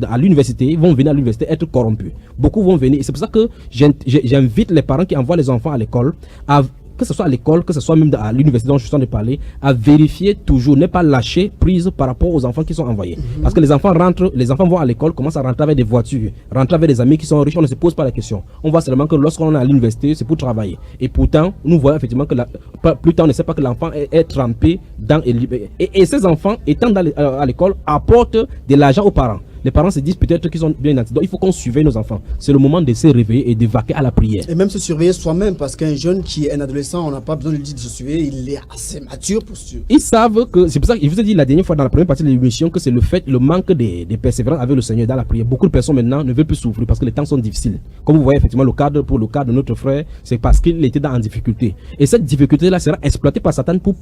à l'université, ils vont venir à l'université être corrompus. Beaucoup vont venir. Et c'est pour ça que j'invite les parents qui envoient les enfants à l'école que ce soit à l'école, que ce soit même à l'université dont je suis en train de parler, à vérifier toujours, ne pas lâcher prise par rapport aux enfants qui sont envoyés. Parce que les enfants vont à l'école, commencent à rentrer avec des voitures, rentrer avec des amis qui sont riches, on ne se pose pas la question. On voit seulement que lorsqu'on est à l'université, c'est pour travailler. Et pourtant, nous voyons effectivement que plus tard, on ne sait pas que l'enfant est trempé dans... Et ces enfants, étant à l'école, apportent de l'argent aux parents. Les parents se disent peut-être qu'ils sont bien identifiés. Donc il faut qu'on surveille nos enfants. C'est le moment de se réveiller et de vaquer à la prière. Et même se surveiller soi-même, parce qu'un jeune qui est un adolescent, on n'a pas besoin de lui dire de se surveiller, il est assez mature pour se... Ils savent que, c'est pour ça que je vous ai dit la dernière fois dans la première partie de l'émission que c'est le manque des persévérances avec le Seigneur dans la prière. Beaucoup de personnes maintenant ne veulent plus souffrir parce que les temps sont difficiles. Comme vous voyez effectivement le cas de notre frère, c'est parce qu'il était en difficulté. Et cette difficulté-là sera exploitée par Satan pour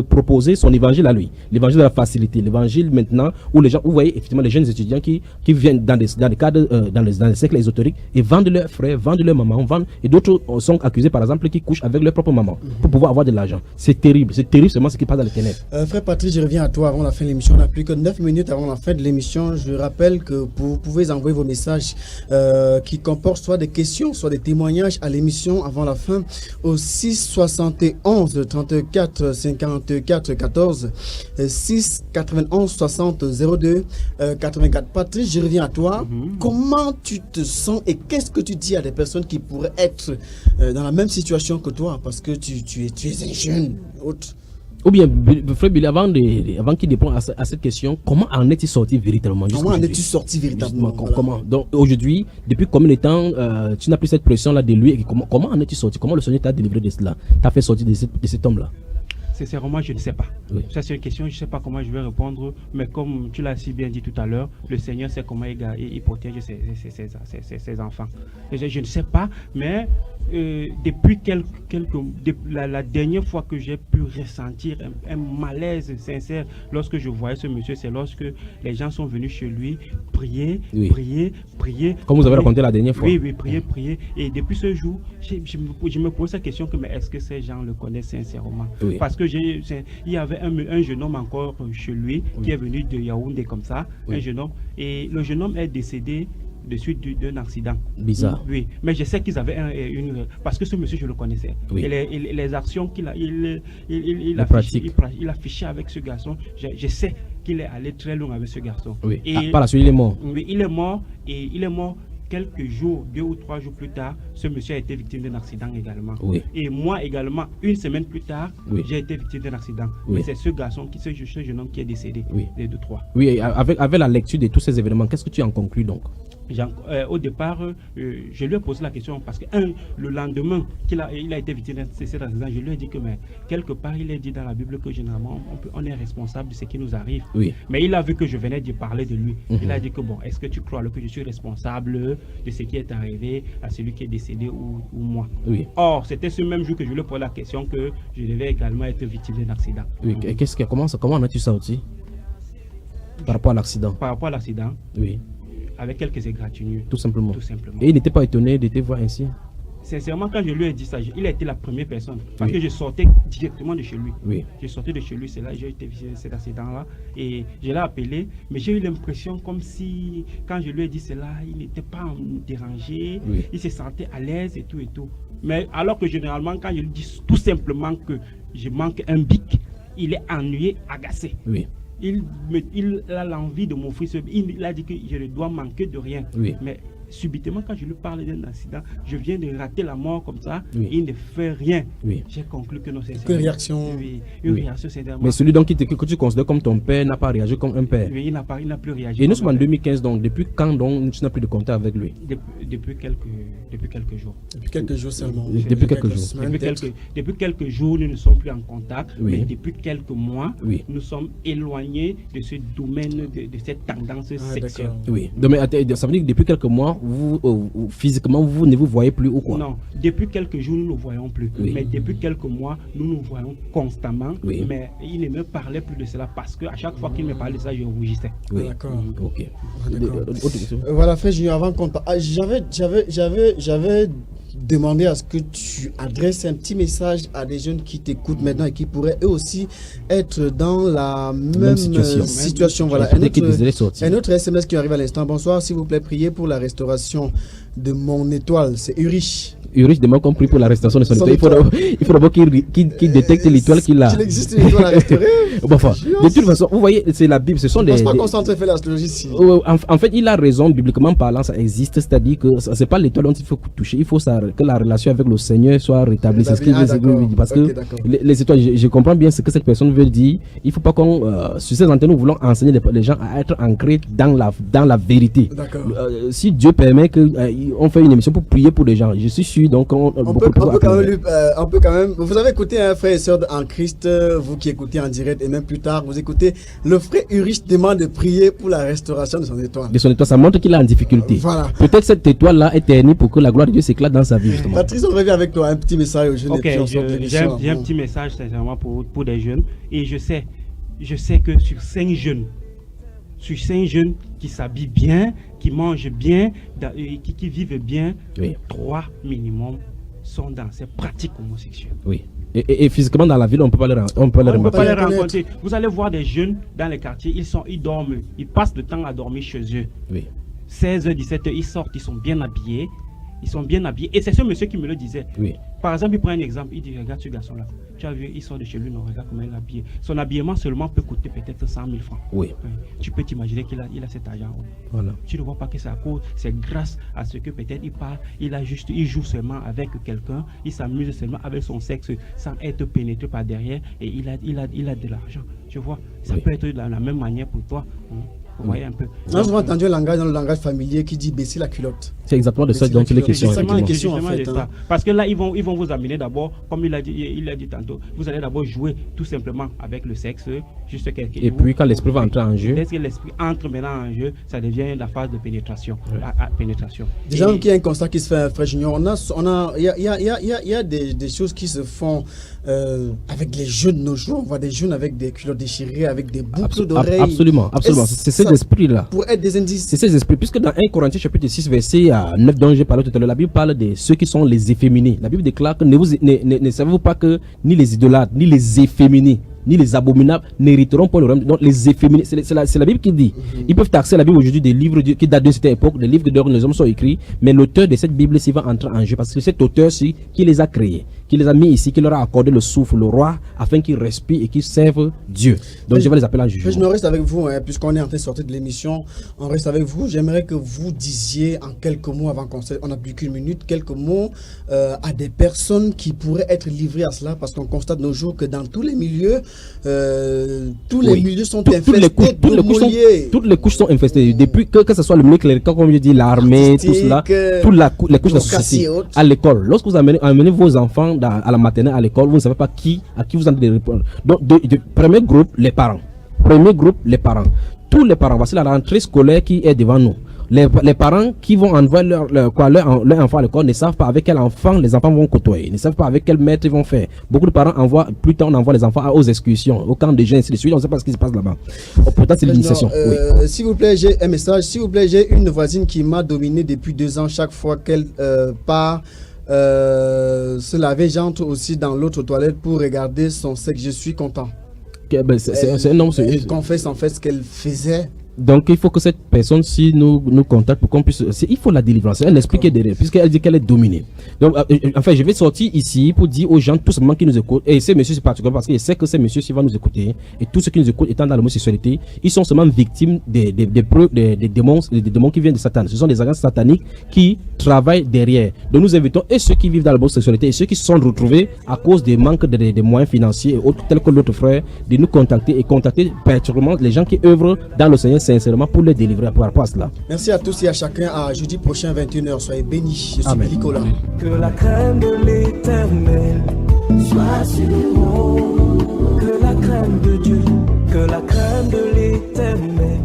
proposer son évangile à lui. L'évangile de la facilité, l'évangile maintenant où les gens, vous voyez effectivement les jeunes étudiants qui viennent dans des cadres, dans les cercles ésotériques et vendent leurs frères, vendent leurs mamans, et d'autres sont accusés par exemple qui couchent avec leur propre maman pour pouvoir avoir de l'argent. C'est terrible seulement ce qui passe dans les ténèbres. Frère Patrice, je reviens à toi avant la fin de l'émission. On n'a plus que 9 minutes avant la fin de l'émission. Je rappelle que vous pouvez envoyer vos messages qui comportent soit des questions, soit des témoignages à l'émission avant la fin au 6 71 34 54 14 6 91 60 02 84. Patrice, je reviens à toi. Comment tu te sens et qu'est-ce que tu dis à des personnes qui pourraient être dans la même situation que toi parce que tu es un jeune autre? Ou bien, frère Billy, avant qu'il réponde à cette question, comment en es-tu sorti véritablement? Comment en es-tu sorti véritablement? Comment? Donc aujourd'hui, depuis combien de temps tu n'as plus cette pression-là de lui? Et comment en es-tu sorti? Comment le Seigneur t'a délivré de cela? T'a fait sortir de cet homme-là? Sincèrement, je ne sais pas. Oui. Ça, c'est une question, je ne sais pas comment je vais répondre, mais comme tu l'as si bien dit tout à l'heure, le Seigneur sait comment il protège ses enfants. Je ne sais pas, mais depuis la dernière fois que j'ai pu ressentir un malaise sincère lorsque je voyais ce monsieur, c'est lorsque les gens sont venus chez lui prier, Oui. prier. Comme vous avez prier. raconté la dernière fois. Oui, prier. Et depuis ce jour, je me pose la question que mais est-ce que ces gens le connaissent sincèrement? Oui. Parce que il y avait un jeune homme encore chez lui qui est venu de Yaoundé comme ça, Oui. un jeune homme, et le jeune homme est décédé de suite d'un accident. Bizarre. Oui, mais je sais qu'ils avaient parce que ce monsieur, je le connaissais. Oui. Et les actions qu'il a, il affichait avec ce garçon, je sais qu'il est allé très loin avec ce garçon. Oui. Et Par la suite, il est mort. oui, il est mort quelques jours, 2 ou 3 jours plus tard. Ce monsieur a été victime d'un accident également. Oui. Et moi également, une semaine plus tard, Oui. j'ai été victime d'un accident. Oui. Et c'est ce garçon, ce jeune homme qui est décédé. Oui. Les 2-3. Oui, et avec la lecture de tous ces événements, qu'est-ce que tu en conclus donc? Au départ, je lui ai posé la question parce que le lendemain il a été victime de cet accident, je lui ai dit que mais, quelque part il est dit dans la Bible que généralement on est responsable de ce qui nous arrive. Oui. Mais il a vu que je venais de parler de lui. Mhm. Il a dit que bon, est-ce que tu crois que je suis responsable de ce qui est arrivé à celui qui est décédé ou moi? Oui. Or, c'était ce même jour que je lui ai posé la question que je devais également être victime d'un accident. Oui. Et comment en as-tu sorti par rapport à l'accident? Par rapport à l'accident, Oui, avec quelques égratignures. tout simplement. Tout simplement. Et il n'était pas étonné de te voir ainsi? Sincèrement, quand je lui ai dit ça, il a été la première personne. Parce Oui. que je sortais directement de chez lui. Oui. Je sortais de chez lui, c'est là que j'ai été visiter cet accident-là. Et je l'ai appelé, mais j'ai eu l'impression comme si, quand je lui ai dit cela, il n'était pas dérangé, Oui. il se sentait à l'aise et tout et tout. Mais alors que généralement, quand je lui dis tout simplement que je manque un bic, il est ennuyé, agacé. Oui. Il a l'envie de m'offrir ce bic. Il a dit que je ne dois manquer de rien. Oui. Mais subitement, quand je lui parle d'un accident, je viens de rater la mort comme ça, Oui. il ne fait rien. Oui. J'ai conclu que non, c'est Quelle réaction? Oui, une Oui. réaction, c'est Mais celui donc que tu considères comme ton père n'a pas réagi comme un père. Oui, il n'a plus réagi. Et nous sommes en 2015, donc depuis quand donc tu n'as plus de contact avec lui? Depuis quelques jours. Depuis quelques jours seulement. Depuis quelques jours. semaines, peut-être. Depuis quelques jours, nous ne sommes plus en contact, Oui. mais depuis quelques mois, Oui. nous sommes éloignés de ce domaine, de cette tendance sexuelle. d'accord. Oui. Donc, mais ça veut dire que depuis quelques mois, physiquement, vous ne vous voyez plus ou quoi? Non, depuis quelques jours, nous ne nous voyons plus. Oui. Mais depuis quelques mois, nous nous voyons constamment. Oui. Mais il ne me parlait plus de cela parce qu'à chaque fois qu'il me parlait de ça, je rougissais. Oui. D'accord. Ok. D'accord. Autre question. Voilà, frère Junior, avant qu'on parle, j'avais demandé à ce que tu adresses un petit message à des jeunes qui t'écoutent maintenant et qui pourraient eux aussi être dans la même situation. Voilà. Peut-être qu'ils désiraient sortir. Un autre SMS qui arrive à l'instant. Bonsoir, s'il vous plaît, priez pour la restauration de mon étoile. C'est Urich. Urich demande qu'on prie pour la restauration de son Son étoile. Il faut d'abord qu'il détecte l'étoile qu'il a. Qu'il existe une étoile à restaurer. Bon, enfin, de toute façon, vous voyez, c'est la Bible. Ce sont Je ne pense des. pas qu'on s'entraîne faire l'astrologie ici. En fait, il a raison, bibliquement parlant, ça existe. C'est-à-dire que ce n'est pas l'étoile dont il faut toucher. Il faut que la relation avec le Seigneur soit rétablie. C'est ce qu'il Ah, veut d'accord. dire. Parce Ok, que d'accord. les étoiles, je comprends bien ce que cette personne veut dire. Il ne faut pas qu'on. Sur ces antennes, nous voulons enseigner les gens à être ancrés dans la vérité. D'accord. Si Dieu permet qu'on fait une émission pour prier pour des gens, je suis sûr, donc On peut quand même, vous avez écouté un frère et sœur en Christ, vous qui écoutez en direct et même plus tard, vous écoutez, le frère Urich demande de prier pour la restauration de son étoile. de son étoile, ça montre qu'il est en difficulté. Voilà. Peut-être cette étoile-là est ternie pour que la gloire de Dieu s'éclate dans sa vie, justement. Patrice, on revient avec toi, un petit message aux jeunes Ok, et puis on sort de l'émission. j'ai un petit message sincèrement pour des jeunes. Et je sais que sur 5 jeunes qui s'habillent bien, qui mangent bien, qui vivent bien, Oui. 3 minimum sont dans ces pratiques homosexuelles. Oui. Et physiquement dans la ville, on ne peut pas les On ne peut remarquer. pas les reconnaître. rencontrer. Vous allez voir des jeunes dans les quartiers, ils dorment, ils passent le temps à dormir chez eux. Oui. 16h, 17h, ils sortent, ils sont bien habillés. Ils sont bien habillés. Et c'est ce monsieur qui me le disait. Oui. Par exemple, il prend un exemple. Il dit, regarde ce garçon-là. Tu as vu, il sort de chez lui, non, regarde comment il est habillé. Son habillement seulement peut coûter peut-être 100 000 francs. Oui. Tu peux t'imaginer qu'il a cet argent. Voilà. Tu ne vois pas que c'est à cause, c'est grâce à ce que peut-être il parle, il joue seulement avec quelqu'un, il s'amuse seulement avec son sexe sans être pénétré par derrière et il a de l'argent. Tu vois, ça Oui. peut être de la même manière pour toi. Vous voyez un peu. On a souvent entendu dans le langage familier qui dit baisser la culotte. C'est exactement de ça dont il est question. Justement, effectivement. justement de ça. Parce que là, ils vont vous amener d'abord, comme il a dit tantôt, vous allez d'abord jouer tout simplement avec le sexe, juste quelques Et puis quand l'esprit va entrer en jeu, dès que l'esprit entre maintenant en jeu, ça devient la phase de pénétration. Pénétration. Déjà, qu'il y a un constat qui se fait, frère Junior, il y a des choses qui se font avec les jeunes de nos jours. On voit des jeunes avec des culottes déchirées, avec des boucles d'oreilles. Absolument. C'est ces esprits-là. Pour être des indices. C'est ces esprits. Puisque dans 1 Corinthiens chapitre 6, verset 9, dont j'ai parlé tout à l'heure, la Bible parle de ceux qui sont les efféminés. La Bible déclare que ne savez-vous pas que ni les idolâtres, ni les efféminés, ni les abominables n'hériteront pas le royaume. Donc les efféminés, c'est la Bible qui dit. Ils peuvent taxer la Bible aujourd'hui des livres qui datent de cette époque, des livres dont les hommes sont écrits, mais l'auteur de cette Bible-ci va entrer en jeu parce que c'est cet auteur-ci qui les a créés, qui les a mis ici, qui leur a accordé le souffle, le roi, afin qu'ils respirent et qu'ils servent Dieu. Donc je vais les appeler en jugement. Je me reste avec vous, puisqu'on est en train de sortir de l'émission, on reste avec vous. J'aimerais que vous disiez en quelques mots, avant qu'on n'a plus qu'une minute, quelques mots à des personnes qui pourraient être livrées à cela, parce qu'on constate nos jours que dans tous les milieux, tous les milieux sont infestés toutes les couches sont infestées. Depuis que ce soit le milieu clérical, comme je dis, l'armée, tout cela, toutes les couches de la société. À l'école, lorsque vous amenez vos enfants à la maternelle, à l'école, vous ne savez pas à qui vous en devez répondre. Donc, premier groupe, les parents. Tous les parents, voici la rentrée scolaire qui est devant nous. Les parents qui vont envoyer leur enfant à l'école ne savent pas avec quel enfant les enfants vont côtoyer, ne savent pas avec quel maître ils vont faire. Beaucoup de parents envoient, plus tard on envoie les enfants aux excursions, au camp de jeunes, ainsi de suite, on ne sait pas ce qui se passe là-bas. Pourtant c'est l'initiation. Oui. S'il vous plaît, j'ai un message. S'il vous plaît, j'ai une voisine qui m'a dominé depuis 2 ans. Chaque fois qu'elle part se laver, j'entre aussi dans l'autre toilette pour regarder son sexe. Je suis content. C'est un homme. Elle confesse en fait ce qu'elle faisait. Donc il faut que cette personne-ci nous contacte pour qu'on puisse. Il faut la délivrance. Elle explique derrière, puisqu'elle dit qu'elle est dominée. Donc enfin, je vais sortir ici pour dire aux gens, tout simplement qui nous écoutent, et ces messieurs c'est particulier parce que je sais que ces messieurs-ci vont nous écouter, et tous ceux qui nous écoutent étant dans l'homosexualité, ils sont seulement victimes des démons qui viennent de Satan. Ce sont des agents sataniques qui travaillent derrière. Donc nous invitons et ceux qui vivent dans l'homosexualité et ceux qui se sont retrouvés à cause des manques de moyens financiers et autres, tels que l'autre frère, de nous contacter et contacter particulièrement les gens qui œuvrent dans le Seigneur sincèrement pour les délivrer par rapport à cela. Merci à tous et à chacun. À jeudi prochain 21h. Soyez bénis. Je suis Amen. Nicolas. Que la crème de l'Éternel soit sur nous. Que la crème de Dieu, que la crème de l'Éternel